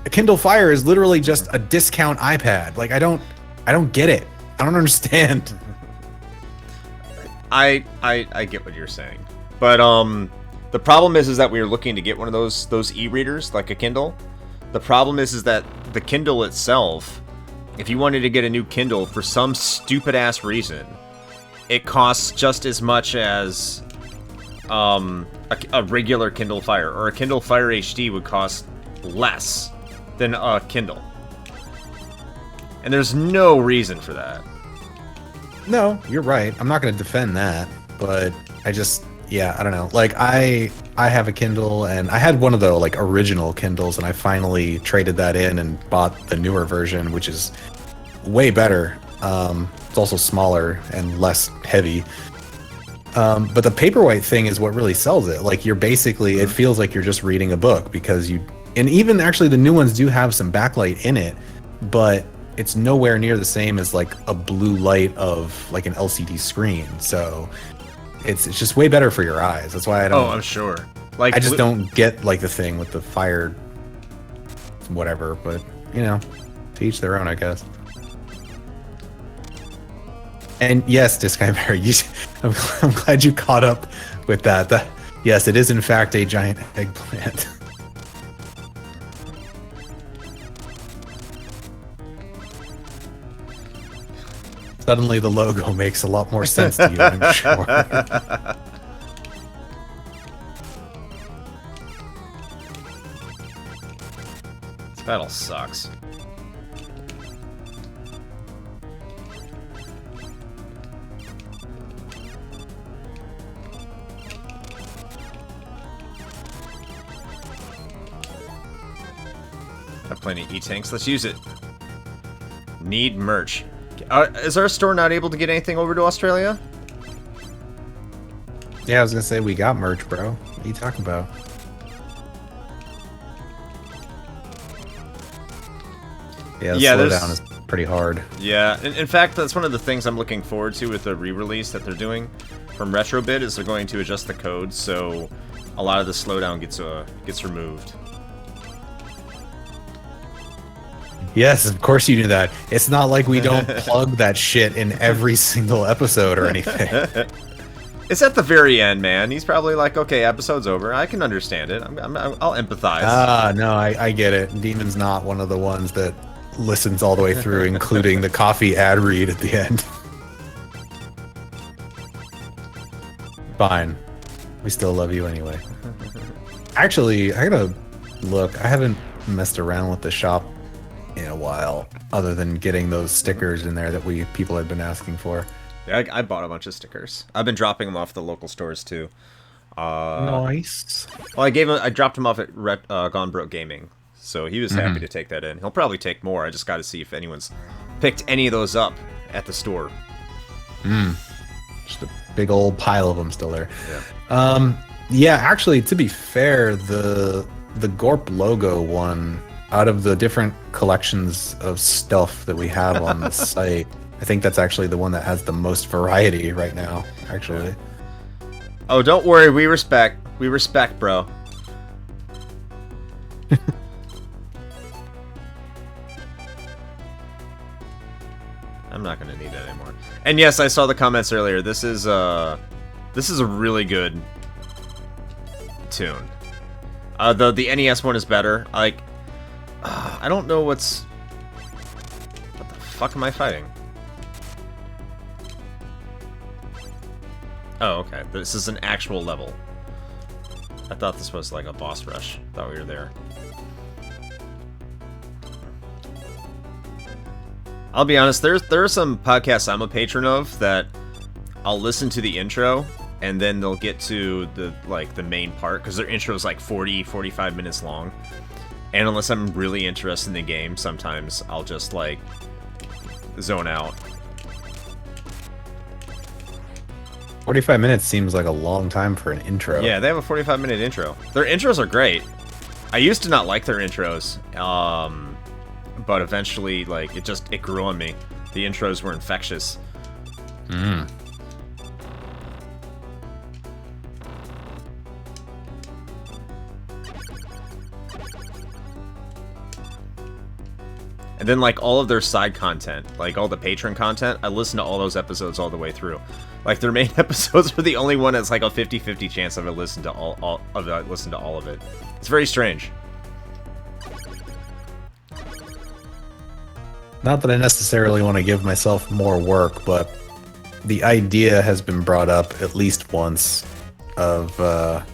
A Kindle Fire is literally just a discount iPad. Like I don't get it. I don't understand. I get what you're saying. But the problem is that we were looking to get one of those e-readers, like a Kindle. The problem is that the Kindle itself, if you wanted to get a new Kindle for some stupid ass reason, it costs just as much as a regular Kindle Fire, or a Kindle Fire HD would cost less than a Kindle. And there's no reason for that. No, you're right. I'm not going to defend that, but I don't know. Like I have a Kindle and I had one of the like original Kindles and I finally traded that in and bought the newer version, which is way better. It's also smaller and less heavy. But the Paperwhite thing is what really sells it. Like you're basically, it feels like you're just reading a book because and even actually the new ones do have some backlight in it, but it's nowhere near the same as like a blue light of like an LCD screen. So it's just way better for your eyes. That's why I don't. Oh, I'm sure. Like I just don't get like the thing with the Fire, whatever. But you know, to each their own, I guess. And yes, Discaimer, I'm glad you caught up with that. Yes, it is in fact a giant eggplant. Suddenly the logo makes a lot more sense to you, I'm sure. This battle sucks. Have plenty of E-tanks. Let's use it. Need merch. Is our store not able to get anything over to Australia? Yeah, I was gonna say we got merch, bro. What are you talking about? Yeah, the slowdown is pretty hard. Yeah, in fact, that's one of the things I'm looking forward to with the re-release that they're doing from Retrobit is they're going to adjust the code so a lot of the slowdown gets removed. Yes, of course you knew that. It's not like we don't plug that shit in every single episode or anything. It's at the very end, man. He's probably like, okay, episode's over. I can understand it. I'll empathize. Ah, no, I get it. Demon's not one of the ones that listens all the way through, including the coffee ad read at the end. Fine. We still love you anyway. Actually, I gotta look. I haven't messed around with the shop in a while, other than getting those stickers in there that people had been asking for. Yeah, I bought a bunch of stickers. I've been dropping them off the local stores too. Nice. Well, I dropped him off at Gone Broke Gaming, so he was happy to take that in. He'll probably take more. I just got to see if anyone's picked any of those up at the store. Just a big old pile of them still there. Yeah. Yeah, actually, to be fair, the Gorp logo one, out of the different collections of stuff that we have on the site, I think that's actually the one that has the most variety right now, actually. Yeah. Oh, don't worry, we respect, bro. I'm not gonna need that anymore. And yes, I saw the comments earlier. This is a really good tune. The NES one is better. Like, I don't know what the fuck am I fighting? Oh, okay. This is an actual level. I thought this was like a boss rush. Thought we were there. I'll be honest, there are some podcasts I'm a patron of that I'll listen to the intro and then they'll get to the main part because their intro is like 45 minutes long. And unless I'm really interested in the game, sometimes I'll just like zone out. 45 minutes seems like a long time for an intro. Yeah, they have a 45-minute intro. Their intros are great. I used to not like their intros, but eventually, like, it grew on me. The intros were infectious. Mm. And then, like, all of their side content, like all the patron content, I listen to all those episodes all the way through. Like, their main episodes are the only one that's like a 50-50 chance I've listened to all of it. It's very strange. Not that I necessarily want to give myself more work, but the idea has been brought up at least once of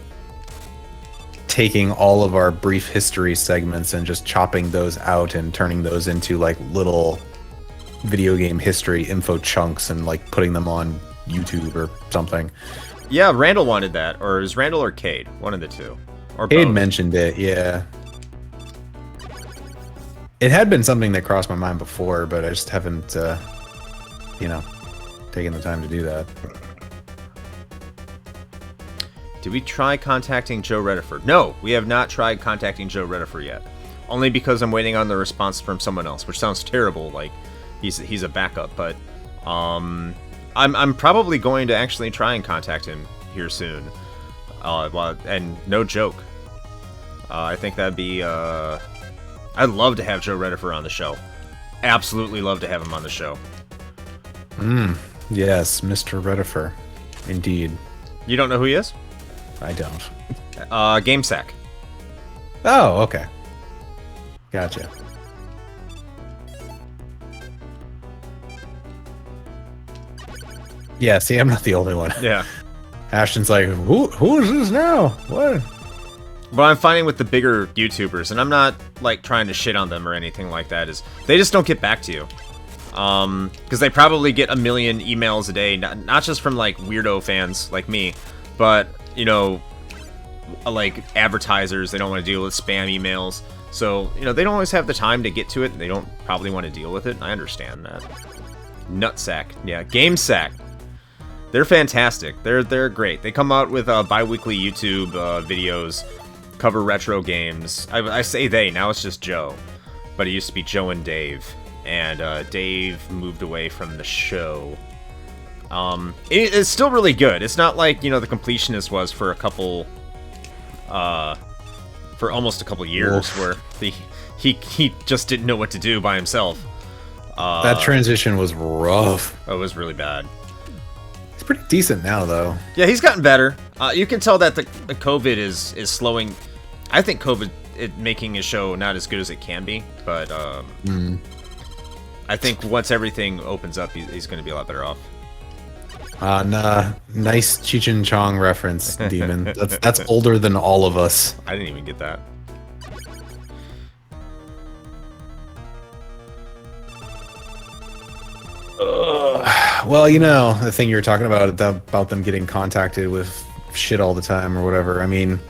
taking all of our brief history segments and just chopping those out and turning those into like little video game history info chunks and like putting them on YouTube or something. Yeah, Randall wanted that. Or is Randall or Cade? One of the two. Or Cade both. mentioned it, yeah. It had been something that crossed my mind before, but I just haven't, taken the time to do that. Did we try contacting Joe Redifer? No, we have not tried contacting Joe Redifer yet. Only because I'm waiting on the response from someone else, which sounds terrible. Like he's a backup, but I'm probably going to actually try and contact him here soon. And no joke, I think that'd be. I'd love to have Joe Redifer on the show. Absolutely love to have him on the show. Yes, Mr. Redifer, indeed. You don't know who he is? I don't. GameSack. Oh, okay. Gotcha. Yeah, see, I'm not the only one. Yeah. Ashton's like, who is this now? What? What I'm finding with the bigger YouTubers, and I'm not like trying to shit on them or anything like that, is they just don't get back to you. Because they probably get a million emails a day, not just from like weirdo fans like me, but like advertisers. They don't want to deal with spam emails, so they don't always have the time to get to it. They don't probably want to deal with it. I understand that. Nutsack, yeah, GameSack. They're fantastic. They're great. They come out with bi-weekly YouTube videos, cover retro games. I say they, now it's just Joe, but it used to be Joe and Dave, and Dave moved away from the show. It's still really good. It's not like the Completionist was for almost a couple years. Oof. Where he just didn't know what to do by himself. That transition was rough. It was really bad. He's pretty decent now, though. Yeah, he's gotten better. You can tell that the COVID is slowing. I think COVID making his show not as good as it can be, but I think once everything opens up, he's going to be a lot better off. Nah, nice Cheech and Chong reference, Demon. That's older than all of us. I didn't even get that. Well, the thing you were talking about them getting contacted with shit all the time or whatever. I mean,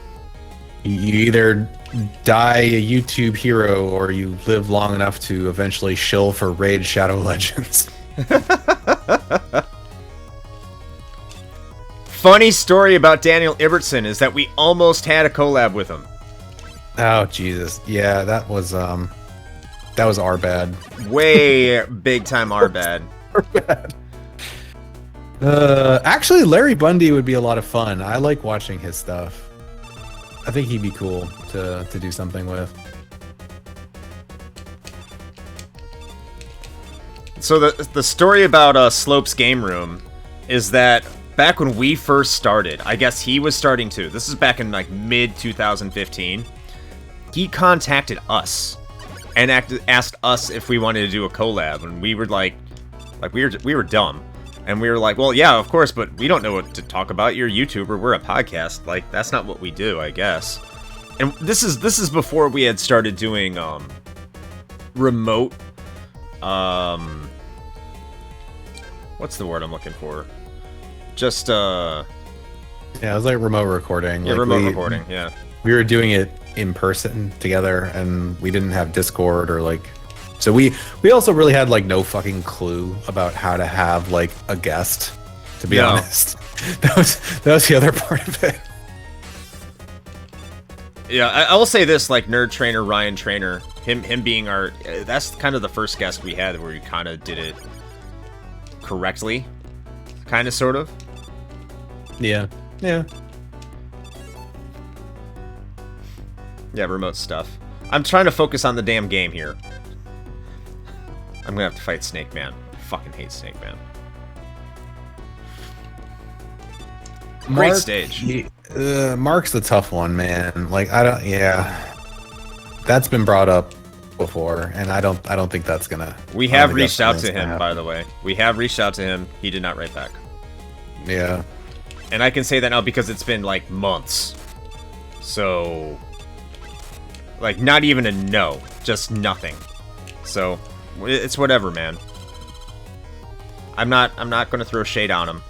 you either die a YouTube hero or you live long enough to eventually shill for Raid Shadow Legends. Funny story about Daniel Ivertson is that we almost had a collab with him. Oh Jesus, yeah, that was our bad. Way big time our bad. Our bad. Actually, Larry Bundy would be a lot of fun. I like watching his stuff. I think he'd be cool to do something with. So the story about Slope's Game Room is that back when we first started, I guess he was starting too. This is back in like mid 2015. He contacted us and asked us if we wanted to do a collab, and we were like we were dumb. And we were like, well, yeah, of course, but we don't know what to talk about. You're a YouTuber. We're a podcast. Like, that's not what we do, I guess. And this is before we had started doing remote. What's the word I'm looking for? Just Yeah, it was like remote recording. Yeah, like remote recording. Yeah. We were doing it in person together, and we didn't have Discord or like. So we also really had like no fucking clue about how to have like a guest. To be honest, that was the other part of it. Yeah, I will say this: like Nerd Trainer, Ryan Trainer, him being our, that's kind of the first guest we had where we kind of did it correctly, kind of, sort of. Yeah. Yeah. Yeah, remote stuff. I'm trying to focus on the damn game here. I'm gonna have to fight Snake Man. I fucking hate Snake Man. Great stage. Mark's the tough one, man. Like I don't. Yeah, that's been brought up before, and I don't think that's gonna. We have reached out to him, by the way. We have reached out to him. He did not write back. Yeah. And I can say that now because it's been like months. So, like, not even a no, just nothing. So, it's whatever, man. I'm not gonna throw shade on him.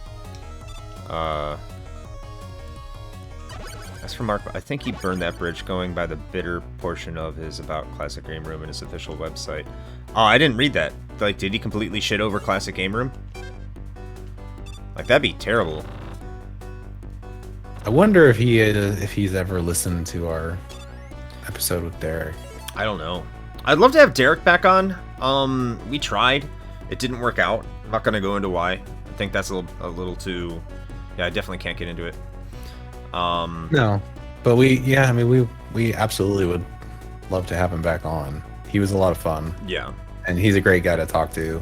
As for Mark, I think he burned that bridge going by the bitter portion of his About Classic Game Room in his official website. Oh, I didn't read that. Like, did he completely shit over Classic Game Room? Like, that'd be terrible. I wonder if he's ever listened to our episode with Derek. I don't know. I'd love to have Derek back on. We tried. It didn't work out. I'm not gonna go into why. I think that's a little too... Yeah, I definitely can't get into it. No, but we absolutely would love to have him back on. He was a lot of fun. Yeah. And he's a great guy to talk to.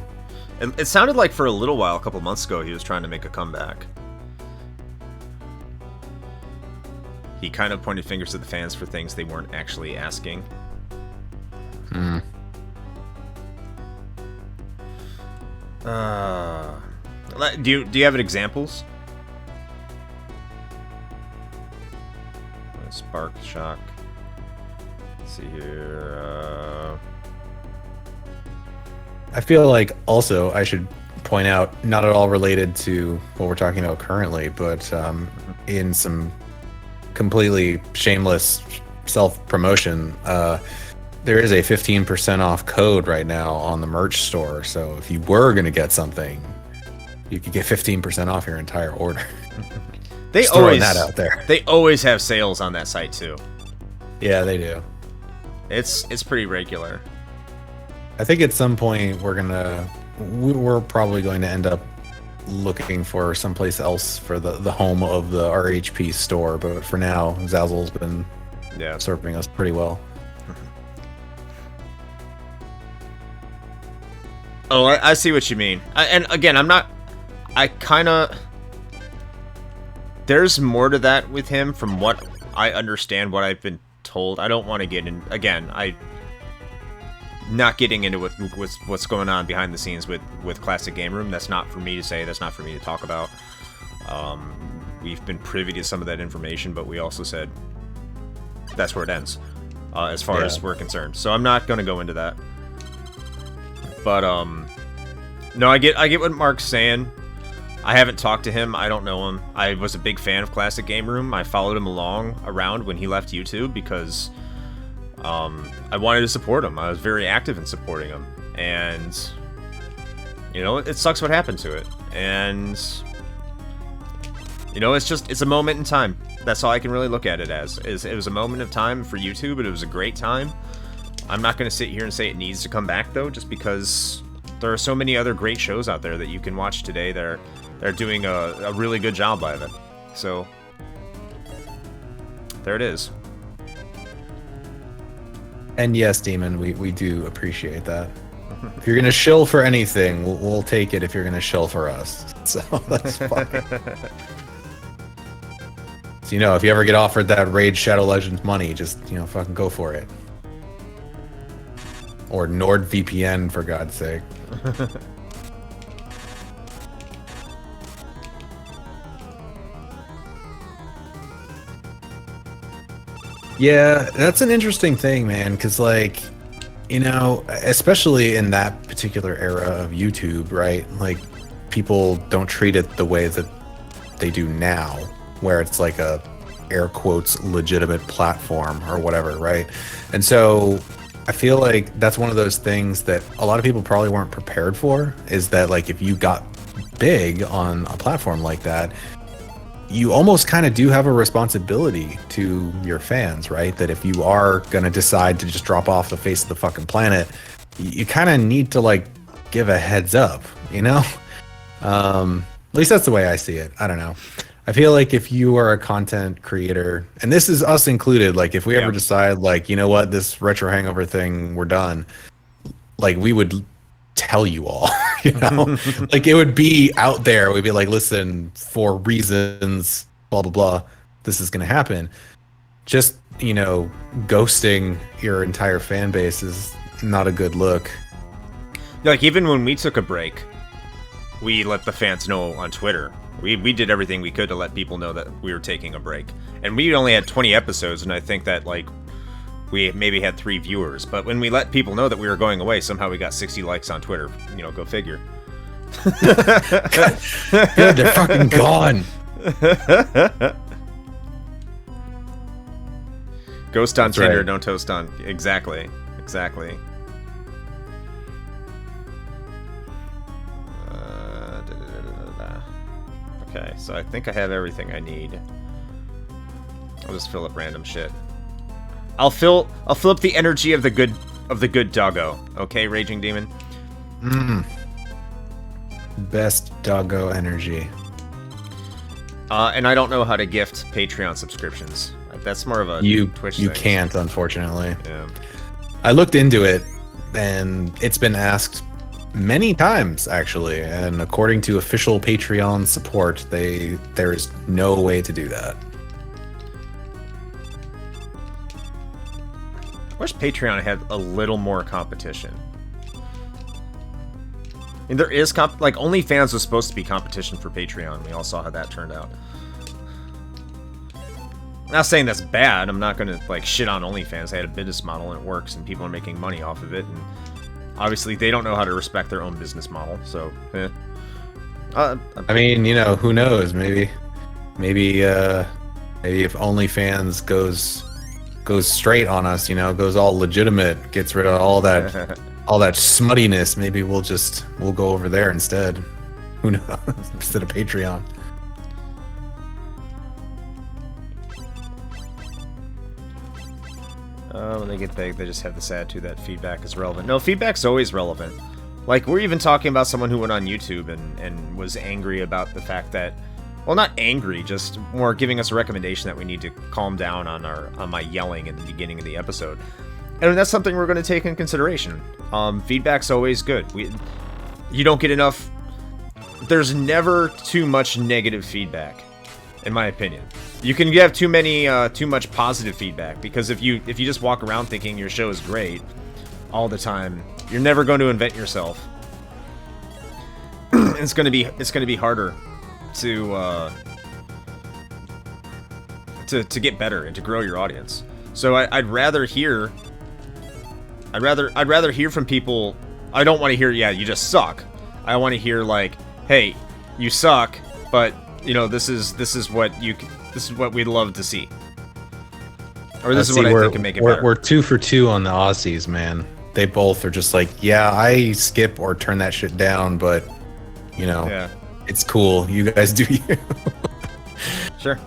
It sounded like for a little while, a couple months ago, he was trying to make a comeback. He kind of pointed fingers at the fans for things they weren't actually asking. Do you have examples? Spark Shock. Let's see here. I feel like also I should point out, not at all related to what we're talking about currently, but in some completely shameless self-promotion, there is a 15% off code right now on the merch store. So if you were going to get something, you could get 15% off your entire order. They Just always throwing that out there. They always have sales on that site too. Yeah, they do. It's pretty regular. I think at some point we're probably going to end up looking for someplace else for the home of the RHP store, but for now, Zazzle's been serving us pretty well. Oh, I see what you mean. And again, there's more to that with him from what I understand, what I've been told. I don't want to get in, again, not getting into what's going on behind the scenes with Classic Game Room. That's not for me to say, that's not for me to talk about. We've been privy to some of that information, but we also said that's where it ends, as far as we're concerned. So I'm not going to go into that. But, no, I get what Mark's saying. I haven't talked to him. I don't know him. I was a big fan of Classic Game Room. I followed him around when he left YouTube because I wanted to support him. I was very active in supporting him. And, you know, it sucks what happened to it. And, you know, it's a moment in time. That's all I can really look at it as. It was a moment of time for YouTube, and it was a great time. I'm not going to sit here and say it needs to come back, though, just because there are so many other great shows out there that you can watch today that are doing a really good job of it. So, there it is. And yes, Demon, we do appreciate that. If you're going to shill for anything, we'll take it if you're going to shill for us. So, that's fine. So, you know, if you ever get offered that Raid Shadow Legends money, just, you know, fucking go for it. Or NordVPN, for God's sake. Yeah, that's an interesting thing, man, because, like, you know, especially in that particular era of YouTube, right? Like, people don't treat it the way that they do now, where it's like a air quotes legitimate platform or whatever, right? And so I feel like that's one of those things that a lot of people probably weren't prepared for, is that, like, if you got big on a platform like that, you almost kind of do have a responsibility to your fans, right? That if you are going to decide to just drop off the face of the fucking planet, you kind of need to, like, give a heads up, you know? At least that's the way I see it. I don't know. I feel like if you are a content creator, and this is us included, like, if we ever decide, like, you know what, this retro hangover thing, we're done, like, we would tell you all, you know, like, it would be out there. We'd be like, listen, for reasons, blah, blah, blah, this is going to happen. Just, you know, ghosting your entire fan base is not a good look. Like, even when we took a break, we let the fans know on Twitter. We did everything we could to let people know that we were taking a break. And we only had 20 episodes, and I think that, like, we maybe had 3 viewers. But when we let people know that we were going away, somehow we got 60 likes on Twitter. You know, go figure. Good, they're fucking gone. Ghost on That's Tinder, right. don't toast on... Exactly. Exactly. Okay, so I think I have everything I need. I'll just fill up random shit. I'll fill up the energy of the good doggo. Okay, Raging Demon? Best doggo energy. And I don't know how to gift Patreon subscriptions. That's more of a Twitch thing. You can't, unfortunately. Yeah. I looked into it, and it's been asked many times, actually, and according to official Patreon support, there is no way to do that. I wish Patreon had a little more competition. And there is like, OnlyFans was supposed to be competition for Patreon. We all saw how that turned out. I'm not saying that's bad. I'm not gonna, like, shit on OnlyFans. They had a business model and it works, and people are making money off of it. And obviously, they don't know how to respect their own business model. So, I mean, you know, who knows? Maybe if OnlyFans goes straight on us, you know, goes all legitimate, gets rid of all that smuttiness, maybe we'll go over there instead. Who knows? Instead of Patreon. When they get big, they just have this attitude that feedback is relevant. No, feedback's always relevant. Like, we're even talking about someone who went on YouTube and was angry about the fact that, well, not angry, just more giving us a recommendation that we need to calm down on my yelling at the beginning of the episode. And that's something we're going to take in consideration. Feedback's always good. You don't get enough... There's never too much negative feedback, in my opinion. You can have too much positive feedback, because if you just walk around thinking your show is great all the time, you're never going to invent yourself. It's going to be harder to get better and to grow your audience. So I'd rather hear from people. I don't want to hear, yeah, you just suck. I want to hear, like, hey, you suck, but, you know, this is what we'd love to see. Or this is what I think can make it better. We're 2 for 2 on the Aussies, man. They both are just like, yeah, I skip or turn that shit down, but, you know, yeah, it's cool. You guys do you. Sure.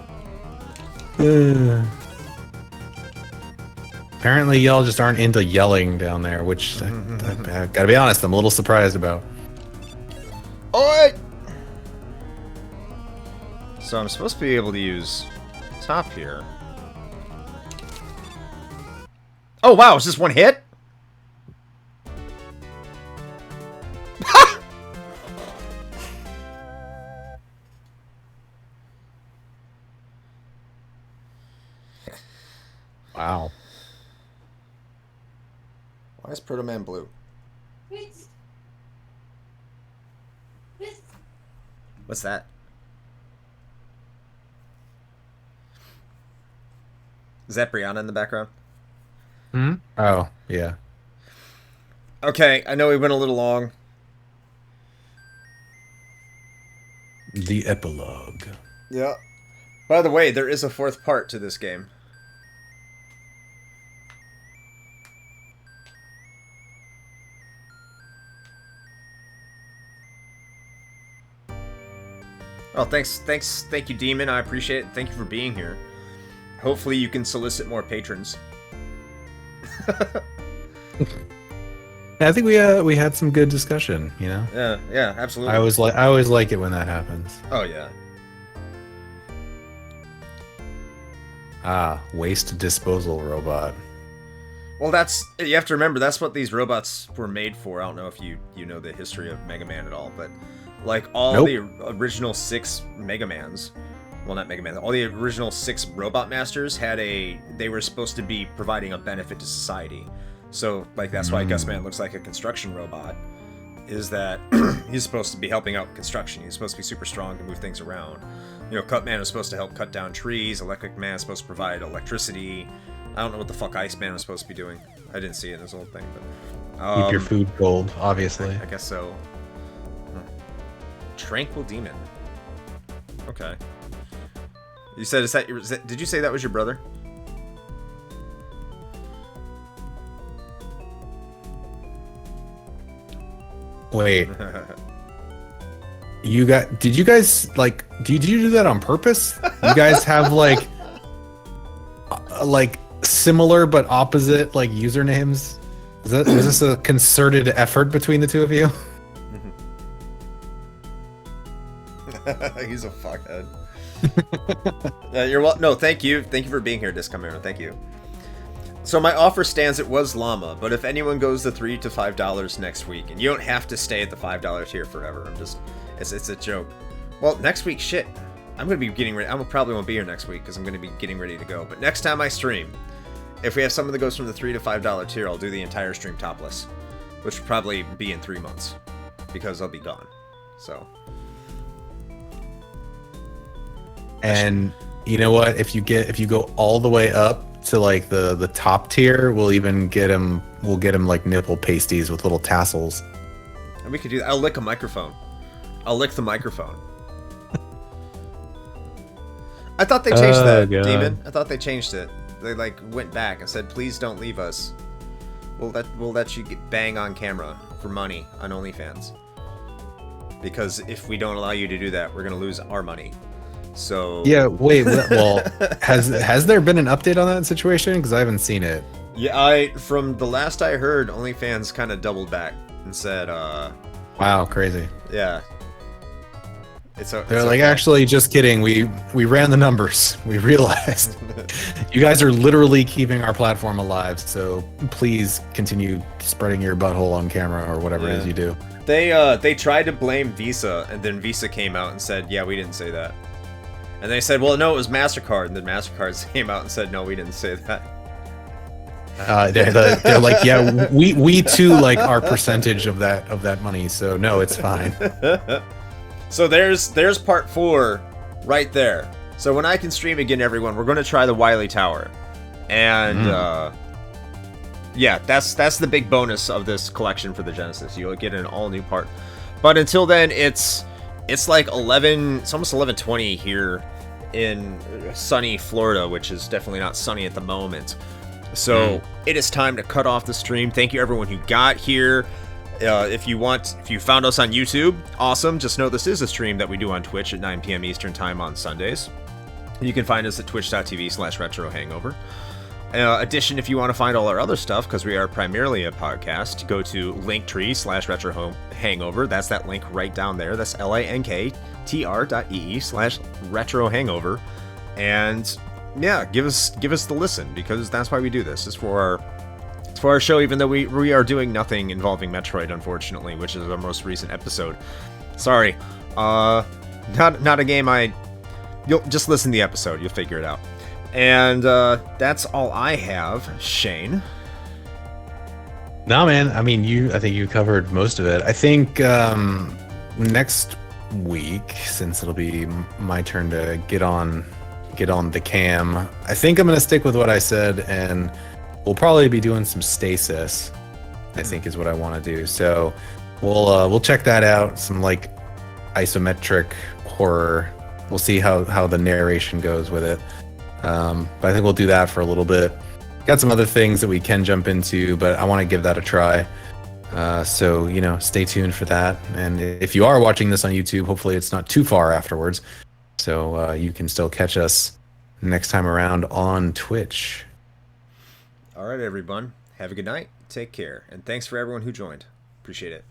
Apparently, y'all just aren't into yelling down there, which I gotta be honest, I'm a little surprised about. Alright! So I'm supposed to be able to use top here. Oh wow, it's just one hit? Wow. Why is Proto Man blue? What's that? Is that Brianna in the background? Hmm? Oh, yeah. Okay, I know we went a little long. The epilogue. Yeah. By the way, there is a fourth part to this game. Oh, thank you, Demon. I appreciate it. Thank you for being here. Hopefully, you can solicit more patrons. I think we had some good discussion. You know. Yeah, absolutely. I always like it when that happens. Oh yeah. Waste disposal robot. Well, you have to remember that's what these robots were made for. I don't know if you know the history of Mega Man at all, but like all the original 6 Mega Mans, well, not Mega Man, all the original 6 Robot Masters they were supposed to be providing a benefit to society. So like that's why Gus Man looks like a construction robot, is that he's supposed to be helping out construction. He's supposed to be super strong to move things around. You know, Cut Man is supposed to help cut down trees. Electric Man is supposed to provide electricity. I don't know what the fuck Ice Man was supposed to be doing. I didn't see it in this whole thing, but Keep your food cold, obviously. I guess so. Tranquil Demon. Okay. You said did you say that was your brother? Wait. Did you guys like? Did you do that on purpose? You guys have like similar but opposite like usernames. Was this a concerted effort between the two of you? He's a fuckhead. No, thank you for being here, Discamero. Thank you. So my offer stands. It was Llama, but if anyone goes to $3 to $5 next week, and you don't have to stay at the $5 tier forever. It's a joke. Well, next week, shit. I'm gonna be getting ready. I probably won't be here next week because I'm gonna be getting ready to go. But next time I stream, if we have someone that goes from the $3 to $5 tier, I'll do the entire stream topless, which will probably be in 3 months because I'll be gone. So. And you know what? If you go all the way up to like the top tier, we'll get him like nipple pasties with little tassels. And we could do that. I'll lick a microphone. I'll lick the microphone. I thought they changed that, God. Demon. I thought they changed it. They like went back and said, "Please don't leave us. We'll let you bang on camera for money on OnlyFans. Because if we don't allow you to do that, we're gonna lose our money." So yeah, wait. Well, has there been an update on that situation? Because I haven't seen it. Yeah, from the last I heard, OnlyFans kind of doubled back and said, "Wow, crazy." Yeah. They're like, actually, just kidding. We ran the numbers. We realized you guys are literally keeping our platform alive. So please continue spreading your butthole on camera or whatever it is you do. They tried to blame Visa, and then Visa came out and said, "Yeah, we didn't say that." And they said, "Well, no, it was MasterCard." And then MasterCard came out and said, "No, we didn't say that." They're like, "Yeah, we too like our percentage of that money. So no, it's fine." So there's part 4 right there. So when I can stream again, everyone, we're going to try the Wily Tower. And yeah, that's the big bonus of this collection for the Genesis. You'll get an all new part. But until then, it's like it's almost 11:20 here in sunny Florida, which is definitely not sunny at the moment. So it is time to cut off the stream. Thank you everyone who got here. If you found us on YouTube, awesome. Just know this is a stream that we do on Twitch at 9 p.m. Eastern time on Sundays. You can find us at twitch.tv/retrohangover. Addition, if you want to find all our other stuff, because we are primarily a podcast, go to linktree/retrohangover. That's that link right down there. That's linktr.ee/retrohangover. And yeah, give us the listen, because that's why we do this. It's for our show, even though we are doing nothing involving Metroid, unfortunately, which is our most recent episode. Sorry. Not a game you'll just listen to the episode, you'll figure it out. And that's all I have. Shane? No, man. I mean, I think you covered most of it. I think next week, since it'll be my turn to get on get on the cam. I think I'm gonna stick with what I said, and we'll probably be doing some stasis, I think is what I want to do. So we'll check that out. Some like isometric horror. We'll see how the narration goes with it. But I think we'll do that for a little bit. Got some other things that we can jump into, but I want to give that a try. So, you know, stay tuned for that. And if you are watching this on YouTube, hopefully it's not too far afterwards. So you can still catch us next time around on Twitch. All right, everyone. Have a good night. Take care. And thanks for everyone who joined. Appreciate it.